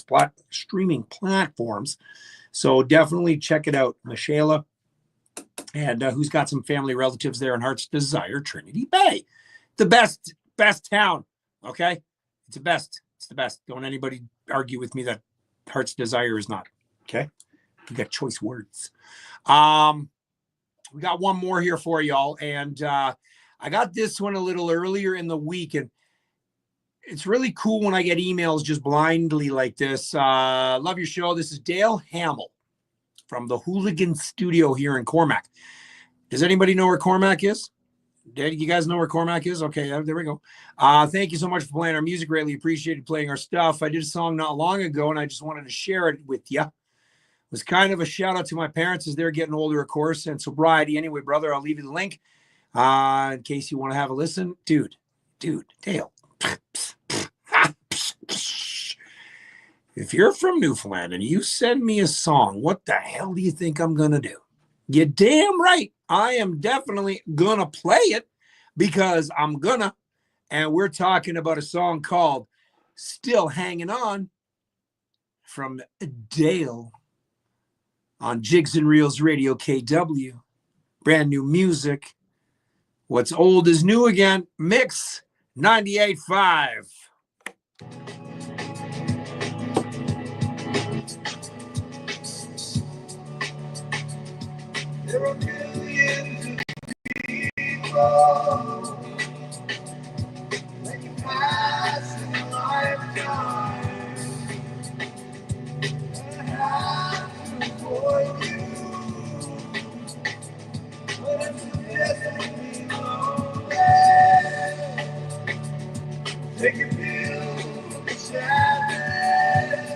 platforms. So definitely check it out, Michaela. And who's got some family relatives there in Heart's Desire, Trinity Bay. The best town. Okay? It's the best. It's the best. Don't anybody argue with me that Heart's Desire is not. Okay? We got choice words. We got one more here for y'all. And I got this one a little earlier in the week. And it's really cool when I get emails just blindly like this. Love your show. This is Dale Hamill from the Hooligan Studio here in Cormac. Does anybody know where Cormac is? You guys know where Cormac is? Okay, there we go. Thank you so much for playing our music. Greatly appreciated playing our stuff. I did a song not long ago, and I just wanted to share it with you. It was kind of a shout out to my parents as they're getting older, of course, and sobriety. Anyway, brother, I'll leave you the link in case you want to have a listen. Dude, Dale. If you're from Newfoundland and you send me a song, what the hell do you think I'm going to do? You're damn right. I am definitely going to play it because I'm gonna. And we're talking about a song called Still Hanging On from Dale on Jigs and Reels Radio KW. Brand new music. What's old is new again. MIX 98.5. There are millions of people that you pass in a lifetime. And I have to avoid you, but I'm still desperately lonely. Take a pill for the sadness.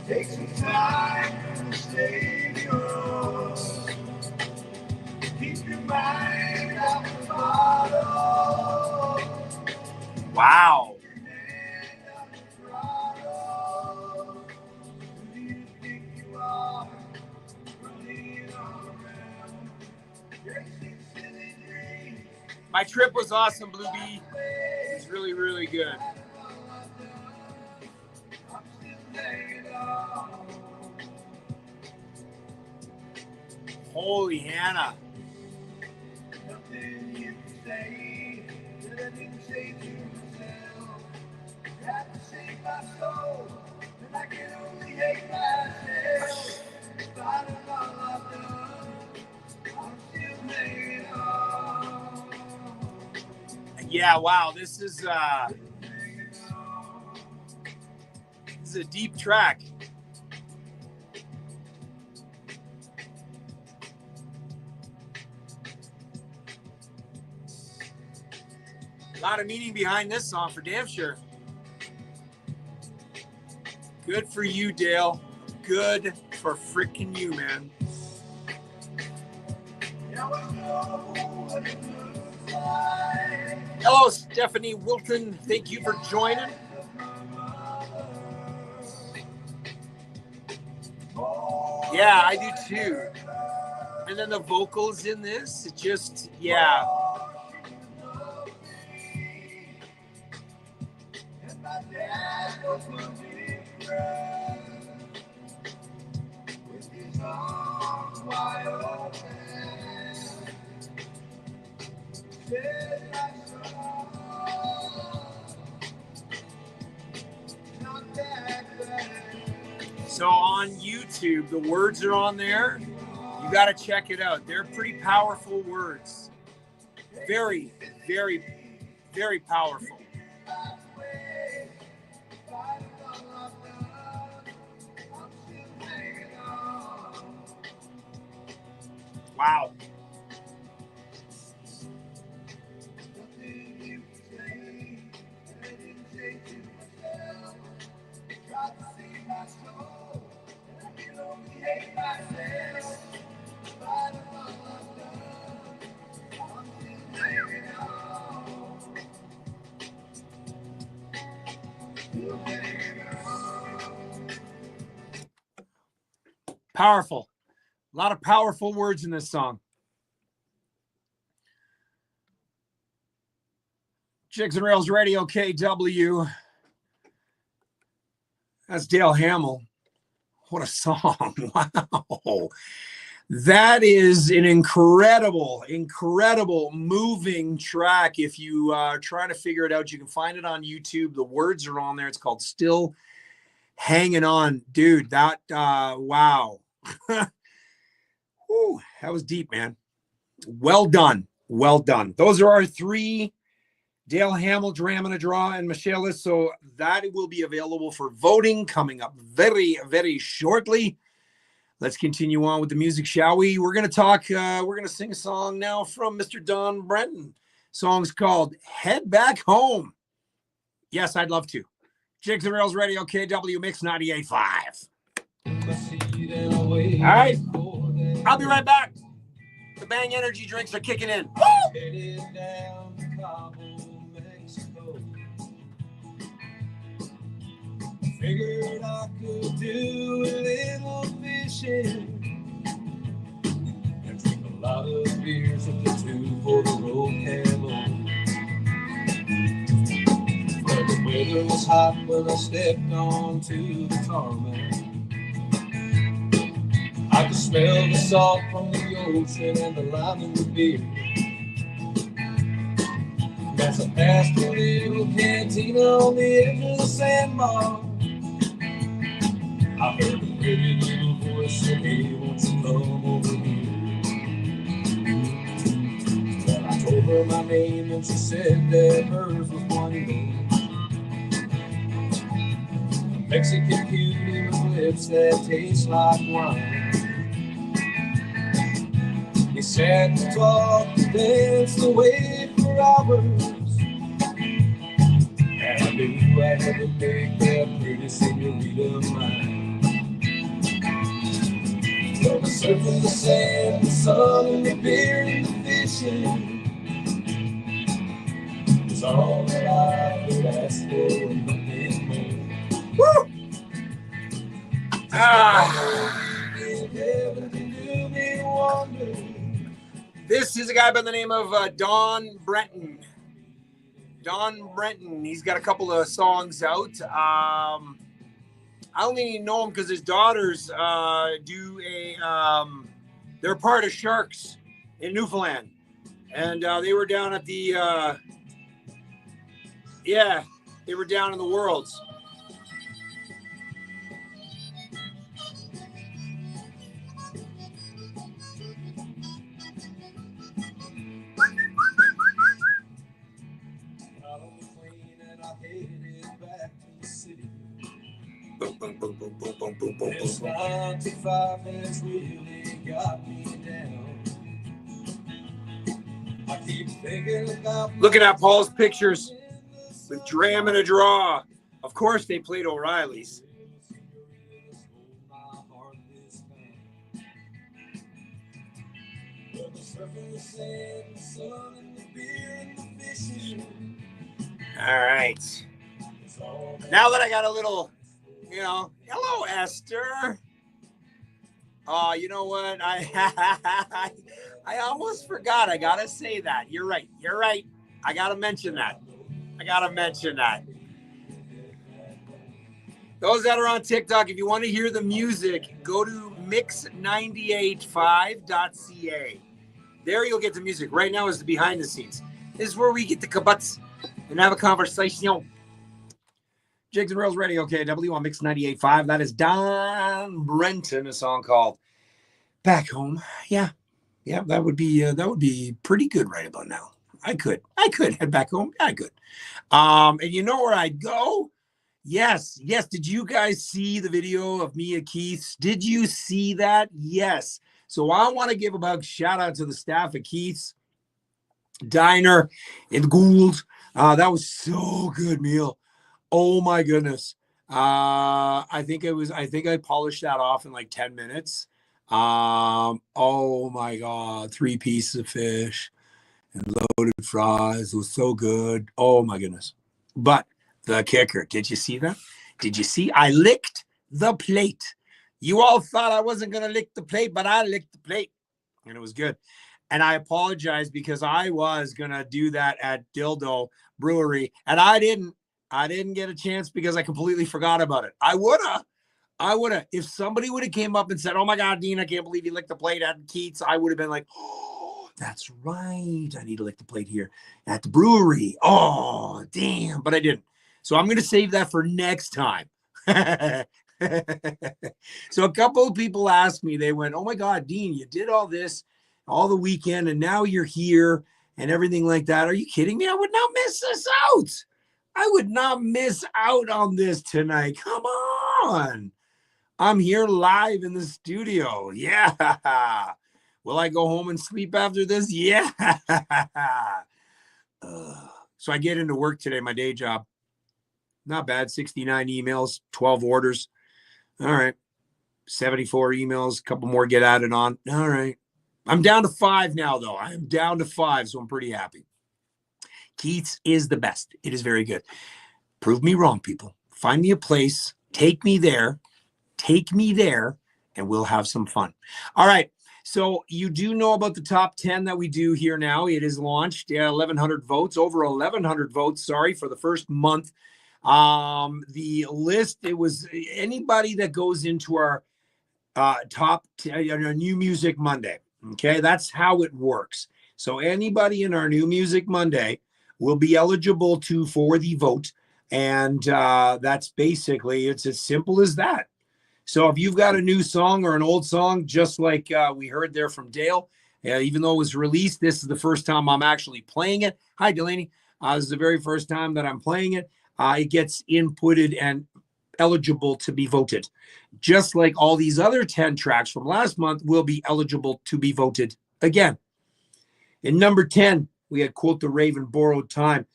Take some time to save yours. Keep your mind off the bottle. Wow. Your hand on the throttle. Who do you think you are? Running around, chasing silly dreams. My trip was awesome, Blue Bee. It was really, really good. I'm still hanging on. Holy Hannah. Nothing you can say that I didn't say to myself. Had to save my soul, and I can only hate myself. In spite of all I've done, I'm still hanging on. Yeah, wow. This is a deep track. A lot of meaning behind this song for damn sure. Good for you, Dale. Good for freaking you, man. Now I know what it looks like. Hello, Stephanie Wilton. Thank you for joining. Yeah, I do too. And then the vocals in this, it just, yeah. And my dad was a big friend with his arms wide open. Said my son, not that bad. So on YouTube, the words are on there. You got to check it out. They're pretty powerful words. Very, very, very powerful. Wow. Powerful. A lot of powerful words in this song. Jigs and Rails Radio, KW. That's Dale Hamill. What a song. Wow. That is an incredible, incredible, moving track. If you are trying to figure it out, you can find it on YouTube. The words are on there. It's called Still Hanging On. Dude, that, wow. Whew, that was deep, man. Well done. Well done. Those are our three: Dale Hamill, Dramina Draw, and Michaelis. So that will be available for voting coming up very, very shortly. Let's continue on with the music, shall we? We're going to talk, we're going to sing a song now from Mr. Don Brenton. Song's called Head Back Home. Yes, I'd love to. Jigs and Rails Radio, KW MIX985. All right. I'll be right back. The Bang Energy drinks are kicking in. Headed down to Cabo, Mexico. Figured I could do a little fishing and drink a lot of beers at the 2 for the road camel. But the weather was hot when I stepped onto the tarmac. I could smell the salt from the ocean and the lime in the beer. That's a past a little cantina on the edge of the sandbar. I heard a pretty little voice say, hey, won't you come over here? Well, I told her my name and she said that hers was Juanita. A Mexican cutie with lips that taste like wine. We sat and talked and danced away for hours. And I knew I had to make that pretty senorita mine. Well, the surf and the sand, the sun and the beer and the fishing is all that I could ask for and nothing more. Woo! Ah. This is a guy by the name of Don Brenton. Don Brenton. He's got a couple of songs out. I only know him because his daughters do a. They're part of Sharks in Newfoundland, and they were down at the. Yeah, they were down in the Worlds. Boom, boom, boom, boom, boom, boom, boom, boom, This boom. 95 has really got me down. I keep thinking about Looking at Paul's pictures with Dram and a Draw. Of course, they played O'Reilly's. All right. Now that I got a little, hello, Esther. Oh, you know what? I almost forgot. I gotta say that. You're right. I gotta mention that. Those that are on TikTok, if you want to hear the music, go to MIX985.ca. There you'll get the music. Right now is the behind the scenes. This is where we get the kabuts and have a conversation. Jigs and Reels Radio, KW on MIX985. That is Don Brenton, a song called Back Home. Yeah, that would be pretty good right about now. I could head back home. I could. And you know where I'd go? Yes. Did you guys see the video of Mia Keith's? Did you see that? Yes. So I want to give a big shout out to the staff at Keith's Diner in Gould. That was so good meal. Oh my goodness. I think I polished that off in like 10 minutes. Oh my God. 3 pieces of fish and loaded fries. It was so good. Oh my goodness. But the kicker, did you see that? I licked the plate. You all thought I wasn't going to lick the plate, but I licked the plate and it was good. And I apologize because I was going to do that at Dildo Brewery and I didn't get a chance because I completely forgot about it. I would have. If somebody would have came up and said, oh my God, Dean, I can't believe you licked the plate at Keats. I would have been like, oh, that's right. I need to lick the plate here at the brewery. Oh, damn. But I didn't. So I'm going to save that for next time. So a couple of people asked me, they went, oh my God, Dean, you did all this all the weekend and now you're here and everything like that. Are you kidding me? I would not miss this out. I would not miss out on this tonight. Come on. I'm here live in the studio. Yeah. Will I go home and sleep after this? Yeah. So I get into work today, my day job. Not bad. 69 emails, 12 orders. All right. 74 emails, a couple more get added on. All right. I'm down to 5 now, though. I am down to 5, so I'm pretty happy. Keith's is the best. It is very good. Prove me wrong, people. Find me a place. Take me there, and we'll have some fun. All right. So you do know about the top 10 that we do here now. It is launched. 1,100 votes, over 1,100 votes, for the first month. The list, it was anybody that goes into our top 10, New Music Monday. Okay, that's how it works. So anybody in our New Music Monday will be eligible for the vote. And that's basically, it's as simple as that. So if you've got a new song or an old song, just like we heard there from Dale, even though it was released, this is the first time I'm actually playing it. Hi, Delaney. This is the very first time that I'm playing it. It gets inputted and eligible to be voted. Just like all these other 10 tracks from last month will be eligible to be voted again. In number 10, we had Quote the Raven, Borrowed Time.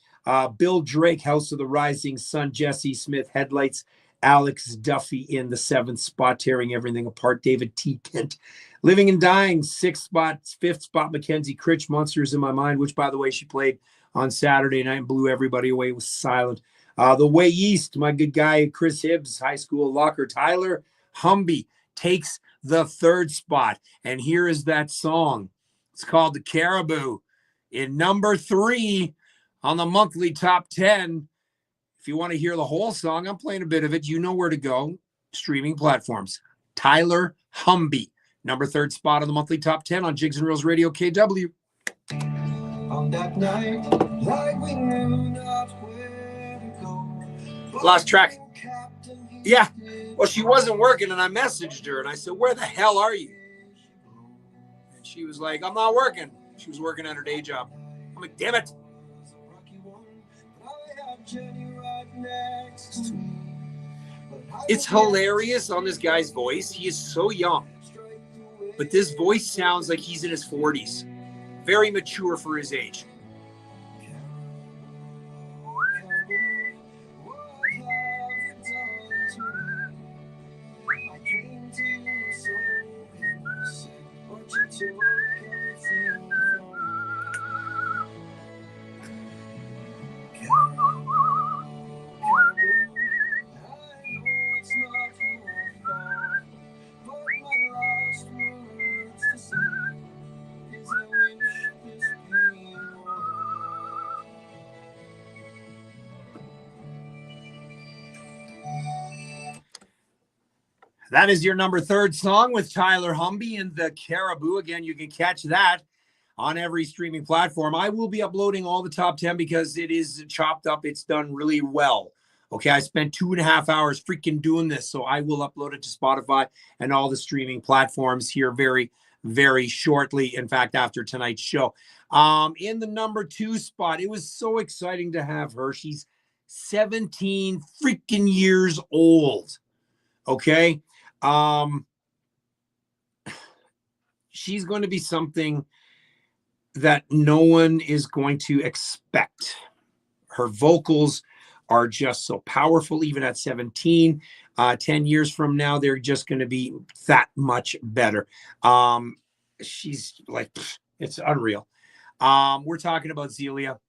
Bill Drake, House of the Rising Sun. Jesse Smith, Headlights. Alex Duffy in the 7th spot, Tearing Everything Apart. David T. Kent, Living and Dying, 6th spot. 5th spot, Mackenzie Critch, Monsters in My Mind, which, by the way, she played on Saturday night and blew everybody away. It was silent. The Way East, my good guy, Chris Hibbs, High School Locker. Tyler Humby takes the 3rd spot. And here is that song. It's called The Caribou. In number 3 on the monthly top 10. If you want to hear the whole song, I'm playing a bit of it. You know where to go. Streaming platforms. Tyler Humby, number 3rd spot on the monthly top 10 on Jigs and Reels Radio KW. On that night, like we knew not where to go. Last track. Yeah. Well, she wasn't working, and I messaged her, and I said, where the hell are you? And she was like, I'm not working. She was working at her day job. I'm like, damn it. It's hilarious on this guy's voice. He is so young, but this voice sounds like he's in his 40s. Very mature for his age. That is your number 3rd song with Tyler Humby and The Caribou. Again, you can catch that on every streaming platform. I will be uploading all the top 10 because it is chopped up. It's done really well. Okay, I spent 2.5 hours freaking doing this, so I will upload it to Spotify and all the streaming platforms here very, very shortly. In fact, after tonight's show. In the number 2 spot, it was so exciting to have her. She's 17 freaking years old. Okay. She's going to be something that no one is going to expect. Her vocals are just so powerful, even at 17. 10 years from now, they're just going to be that much better. She's like, it's unreal. We're talking about Zelia.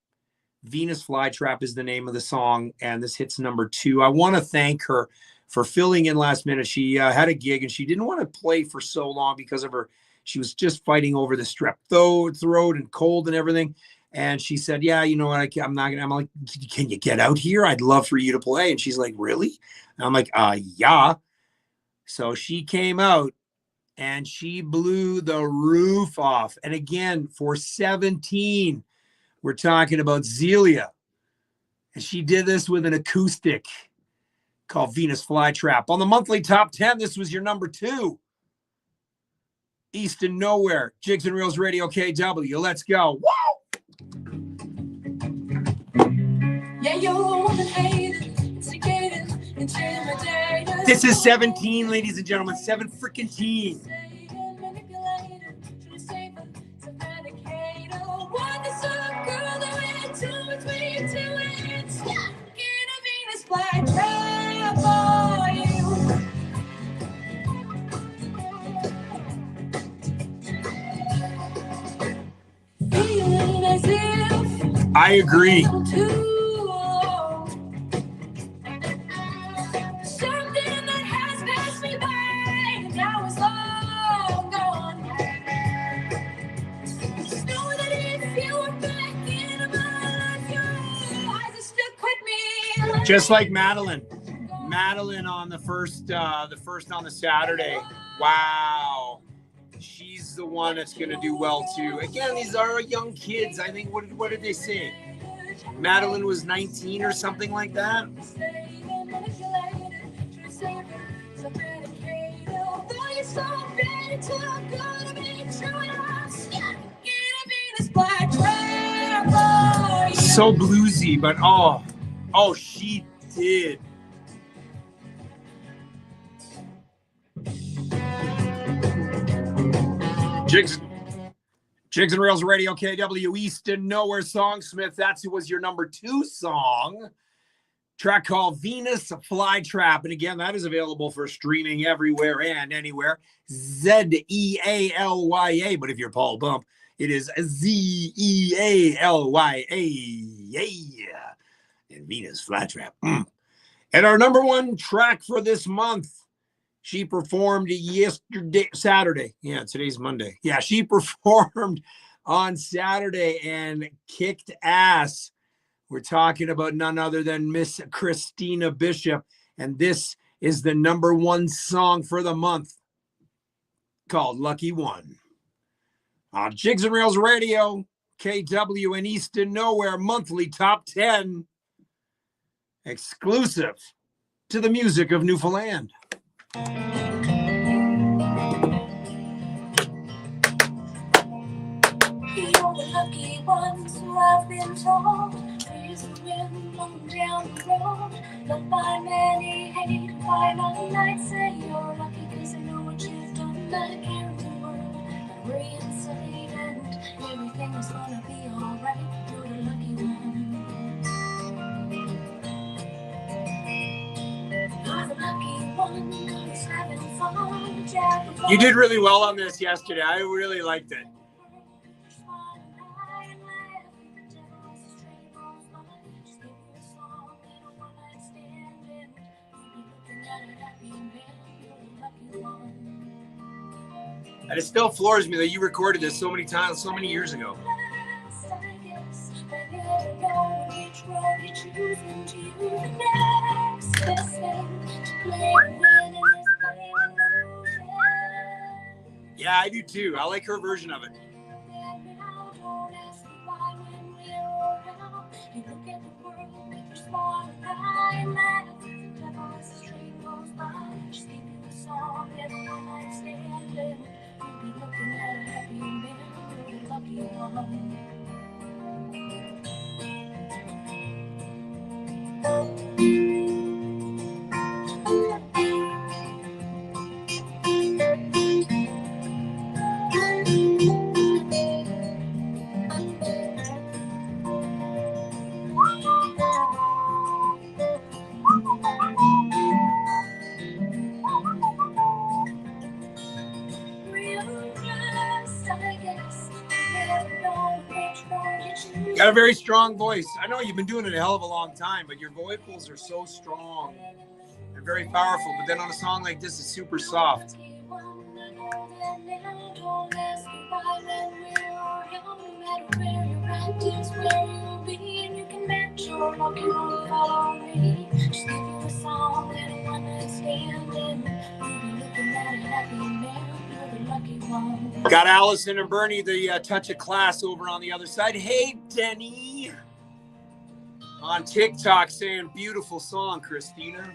Venus Flytrap is the name of the song, and this hits number 2. I want to thank her for filling in last minute. She had a gig, and she didn't want to play for so long because of her. She was just fighting over the strep throat and cold and everything. And she said, yeah, you know what? I'm not going to. I'm like, can you get out here? I'd love for you to play. And she's like, really? And I'm like, yeah. So she came out, and she blew the roof off. And again, for 17, we're talking about Zelia. And she did this with an acoustic called Venus Flytrap. On the monthly top 10, this was your number 2. East and Nowhere, Jigs and Reels Radio KW. Let's go. Woo! Yeah, you're one that hated, instigated, intimidated. This is 17, ladies and gentlemen. 7 freaking teen. I agree. Just like Madeline on the first on the Saturday. Wow. She's the one that's going to do well too. Again, these are young kids. I think, what did they say? Madeline was 19 or something like that. So bluesy, but oh, she did. Jigs and Reels Radio, KW Easton Nowhere Songsmith. That was your number 2 song. Track called Venus Flytrap. And again, that is available for streaming everywhere and anywhere. Zealya. But if you're Paul Bump, it is Zealya. Yeah. And Venus Flytrap. And our number 1 track for this month. She performed Saturday. Yeah, today's Monday. Yeah, she performed on Saturday and kicked ass. We're talking about none other than Miss Christina Bishop. And this is the number 1 song for the month called Lucky One. On Jigs and Reels Radio, KW and Easton Nowhere monthly top 10. Exclusive to the music of Newfoundland. You're the lucky ones who I've been told is the wind blowing down the road. Loved by many, hated by none. I'd say you're lucky because I know what you've done. I care in the world, but we're inside and everything is gonna be alright. You're the lucky one. You're the lucky one who's having fun. You did really well on this yesterday. I really liked it. And it still floors me that you recorded this so many times, so many years ago. Yeah, I do too. I like her version of it. Got a very strong voice. I know you've been doing it a hell of a long time, but your vocals are so strong and very powerful. But then on a song like this, it's super soft. Got Allison and Bernie, the touch of class over on the other side. Hey, Denny. On TikTok saying, beautiful song, Christina.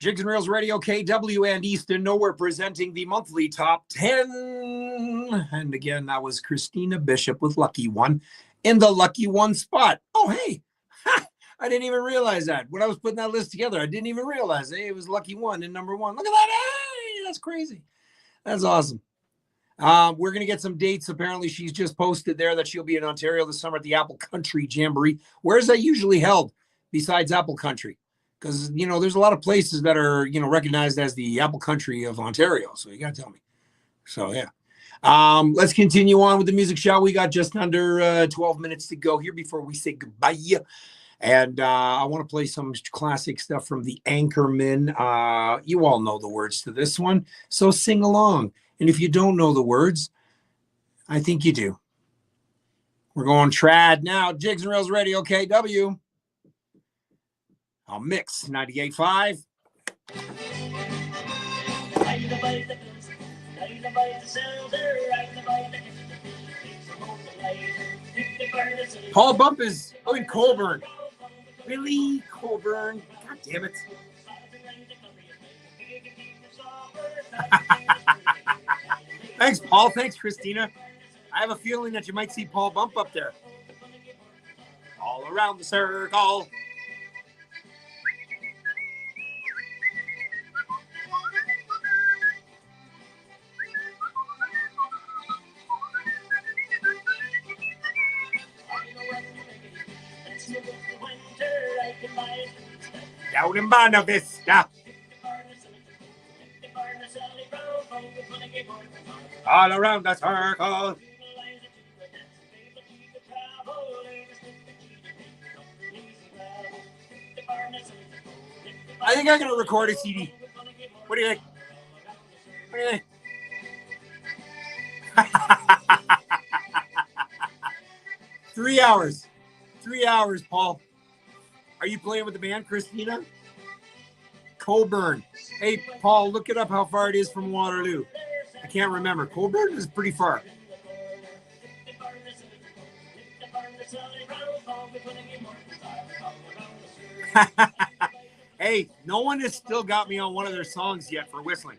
Jigs and Reels Radio, KW and Easton Nowhere presenting the monthly top 10. And again, that was Christina Bishop with Lucky One in the Lucky One spot. Oh, hey, I didn't even realize that. When I was putting that list together, I didn't even realize it was Lucky One in number 1. Look at that. Hey, that's crazy. That's awesome. We're going to get some dates. Apparently, she's just posted there that she'll be in Ontario this summer at the Apple Country Jamboree. Where is that usually held besides Apple Country? Because, you know, there's a lot of places that are, you know, recognized as the Apple Country of Ontario. So you got to tell me. So, yeah. Let's continue on with the music, shall we? Got just under 12 minutes to go here before we say goodbye. And I want to play some classic stuff from the Anchormen. You all know the words to this one, so sing along. And if you don't know the words, I think you do. We're going trad now. Jigs and Rails Radio, KW. I'll mix 98.5. Paul Bump is in Colburn. Really? Colburn? God damn it. Thanks, Paul. Thanks, Christina. I have a feeling that you might see Paul Bump up there. All around the circle. Down in Buena Vista. All around the circle. I think I'm going to record a CD. What do you think? What do you think? 3 hours. 3 hours, Paul. Are you playing with the band, Christina? Colburn. Hey, Paul, look it up how far it is from Waterloo. I can't remember. Colburn is pretty far. Hey, no one has still got me on one of their songs yet for whistling.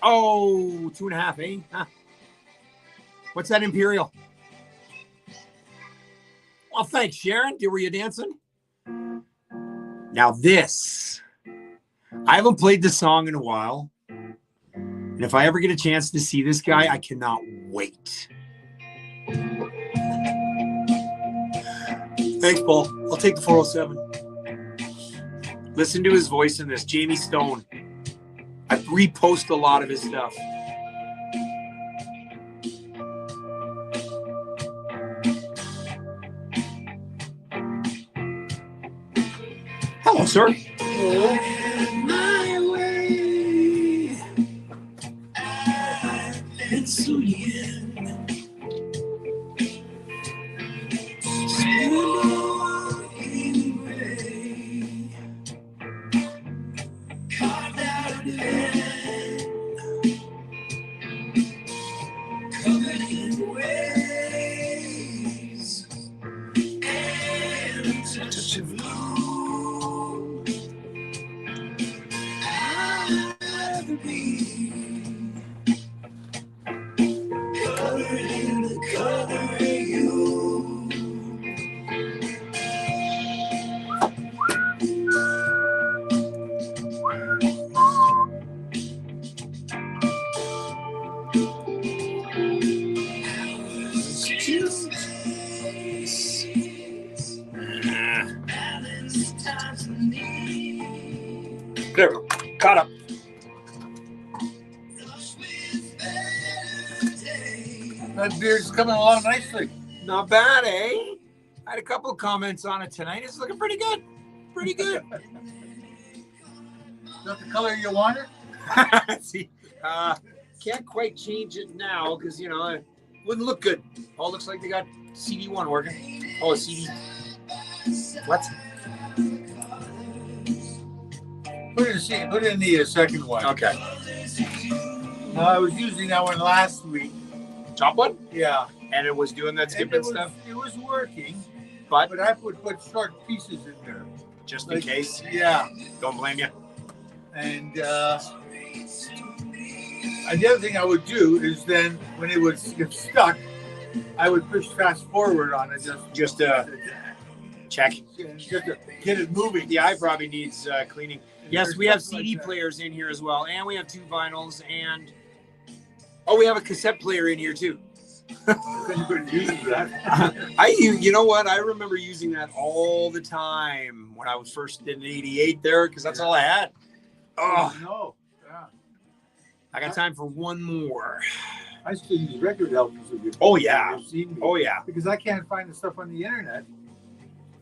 Oh, 2.5, eh? Huh. What's that, Imperial? Well, thanks, Sharon. Were you dancing? Now this. I haven't played this song in a while. And if I ever get a chance to see this guy, I cannot wait. Thanks, Paul. I'll take the 407. Listen to his voice in this. Jamie Stone. I repost a lot of his stuff. Hello, sir. My way. I've so there we go. Caught up. That beer's coming along nicely. Not bad, eh? I had a couple of comments on it tonight. It's looking pretty good. Pretty good. Is that the color you wanted? See, can't quite change it now because, you know, it wouldn't look good. Oh, looks like they got CD1 working. Oh, a CD. What? Put it in the second one. Okay. I was using that one last week. Top one? Yeah. And it was doing that skipping stuff? It was working, but I would put short pieces in there. Just in case? Yeah. Don't blame you. And the other thing I would do is then when it would get stuck, I would push fast forward on it just check. Just to get it moving. The eye probably needs cleaning. Yes, we have CD players in here as well, and we have 2 vinyls, and we have a cassette player in here too. Anybody uses that? You know what? I remember using that all the time when I was first in '88 there, because that's all I had. Oh, no. Yeah. I got time for one more. I still use record albums. Oh, yeah. You've seen me. Oh, yeah. Because I can't find the stuff on the internet.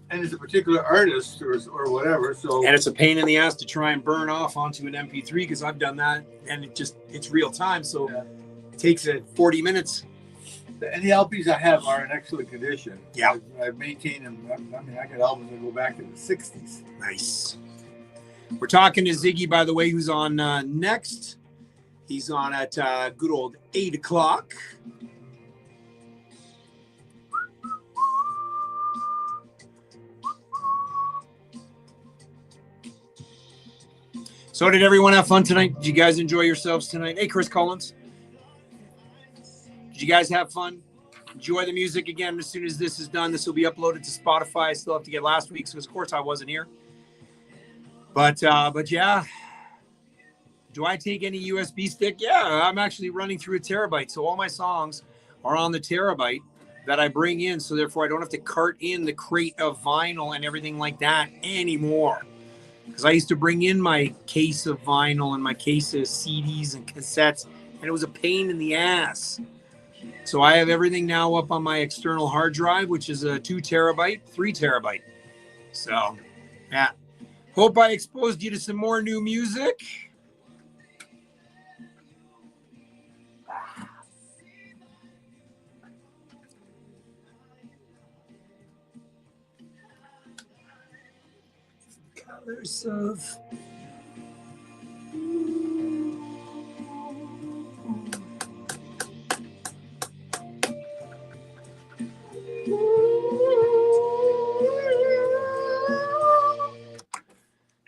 And it's a particular artist or whatever. So And it's a pain in the ass to try and burn off onto an MP3, because I've done that, and it's real time. So it takes 40 minutes. And the LPs I have are in excellent condition. Yeah. I've maintained them. I mean, I got albums that go back to the 60s. Nice. We're talking to Ziggy, by the way, who's on next. He's on at good old 8 o'clock. So did everyone have fun tonight? Did you guys enjoy yourselves tonight? Hey, Chris Collins. Did you guys have fun? Enjoy the music again. As soon as this is done, this will be uploaded to Spotify. I still have to get last week's because, of course, I wasn't here. But yeah. Do I take any USB stick? Yeah, I'm actually running through a terabyte. So all my songs are on the terabyte that I bring in. So therefore, I don't have to cart in the crate of vinyl and everything like that anymore. Because I used to bring in my case of vinyl and my case of CDs and cassettes, and it was a pain in the ass. So I have everything now up on my external hard drive, which is a 2 terabyte, 3 terabyte. So, yeah. Hope I exposed you to some more new music. Colors of...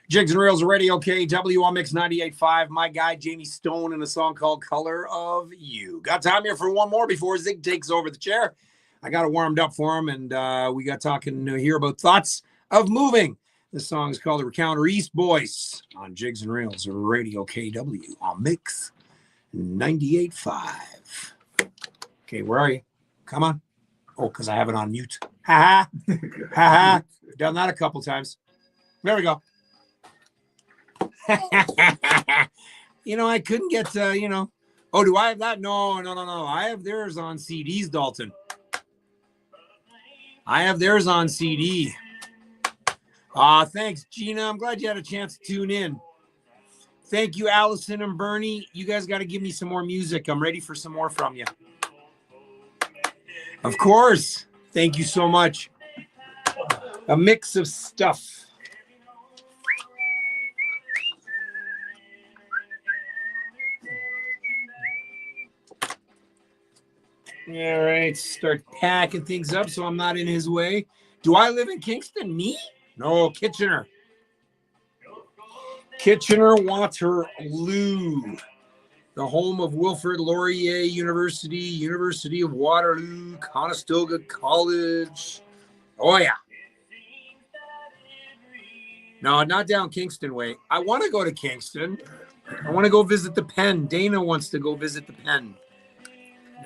Jigs and Reels Radio KW on MIX985. My guy Jamie Stone in a song called Color of You. Got time here for one more before Zig takes over the chair. I got it warmed up for him, and we got talking here about thoughts of moving. This song is called The Recounter East Boys on Jigs and Reels Radio KW on MIX985. Okay, where are you? Come on. Oh, because I have it on mute. Ha ha. Ha ha. Done that a couple times. There we go. You know, I couldn't get, oh, do I have that? No. I have theirs on CDs, Dalton. I have theirs on CD. Thanks, Gina. I'm glad you had a chance to tune in. Thank you, Allison and Bernie. You guys got to give me some more music. I'm ready for some more from you. Of course. Thank you so much. A mix of stuff. All right, start packing things up so I'm not in his way. Do I live in Kingston? Me? No, Kitchener. Kitchener-Waterloo. The home of Wilfrid Laurier University, University of Waterloo, Conestoga College. Oh, yeah. No, not down Kingston way. I want to go to Kingston. I want to go visit the Pen. Dana wants to go visit the Pen.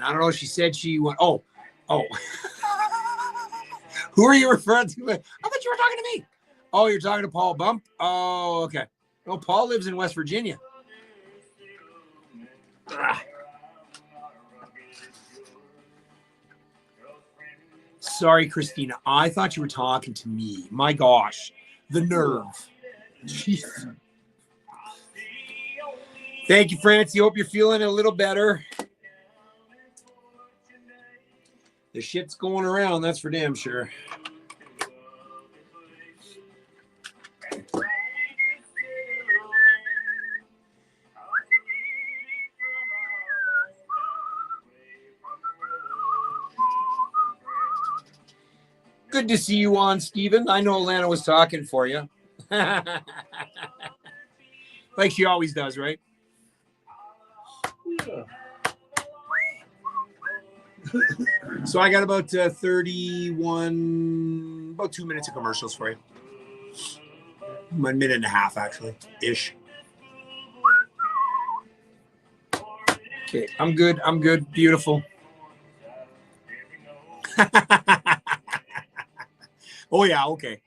I don't know. She said she went. Oh. Who are you referring to? I thought you were talking to me. Oh, you're talking to Paul Bump? Oh, okay. No, Paul lives in West Virginia. Sorry, Christina. I thought you were talking to me. My gosh. The nerve. Jeez. Thank you, Francie. Hope you're feeling a little better. The shit's going around, that's for damn sure. Good to see you on, Steven. I know Alana was talking for you. Like she always does, right? Yeah. So I got about 2 minutes of commercials for you. 1 minute and a half, actually, ish. Okay, I'm good. Beautiful. Oh, yeah, okay.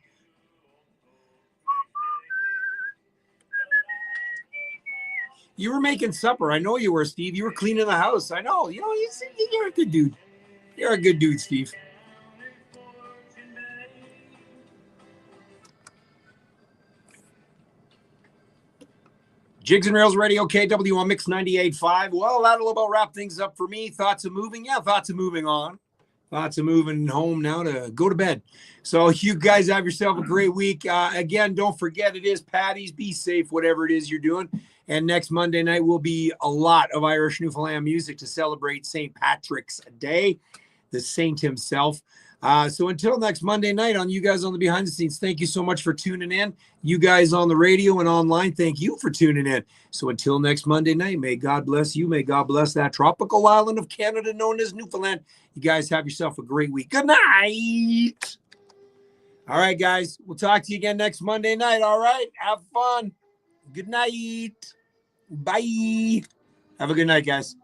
You were making supper. I know you were, Steve. You were cleaning the house. I know. You know, you're a good dude. You're a good dude, Steve. Jigs and Rails Radio, KW on Mix 98.5. Well, that'll about wrap things up for me. Thoughts of moving? Yeah, thoughts of moving on. Thoughts of moving home now to go to bed. So you guys have yourself a great week. Again, don't forget it is Patty's. Be safe, whatever it is you're doing. And next Monday night will be a lot of Irish Newfoundland music to celebrate St. Patrick's Day, the saint himself. So until next Monday night, on you guys on the behind the scenes, thank you so much for tuning in. You guys on the radio and online, thank you for tuning in. So until next Monday night, may God bless you. May God bless that tropical island of Canada known as Newfoundland. You guys have yourself a great week. Good night. All right, guys. We'll talk to you again next Monday night. All right. Have fun. Good night. Bye. Have a good night, guys.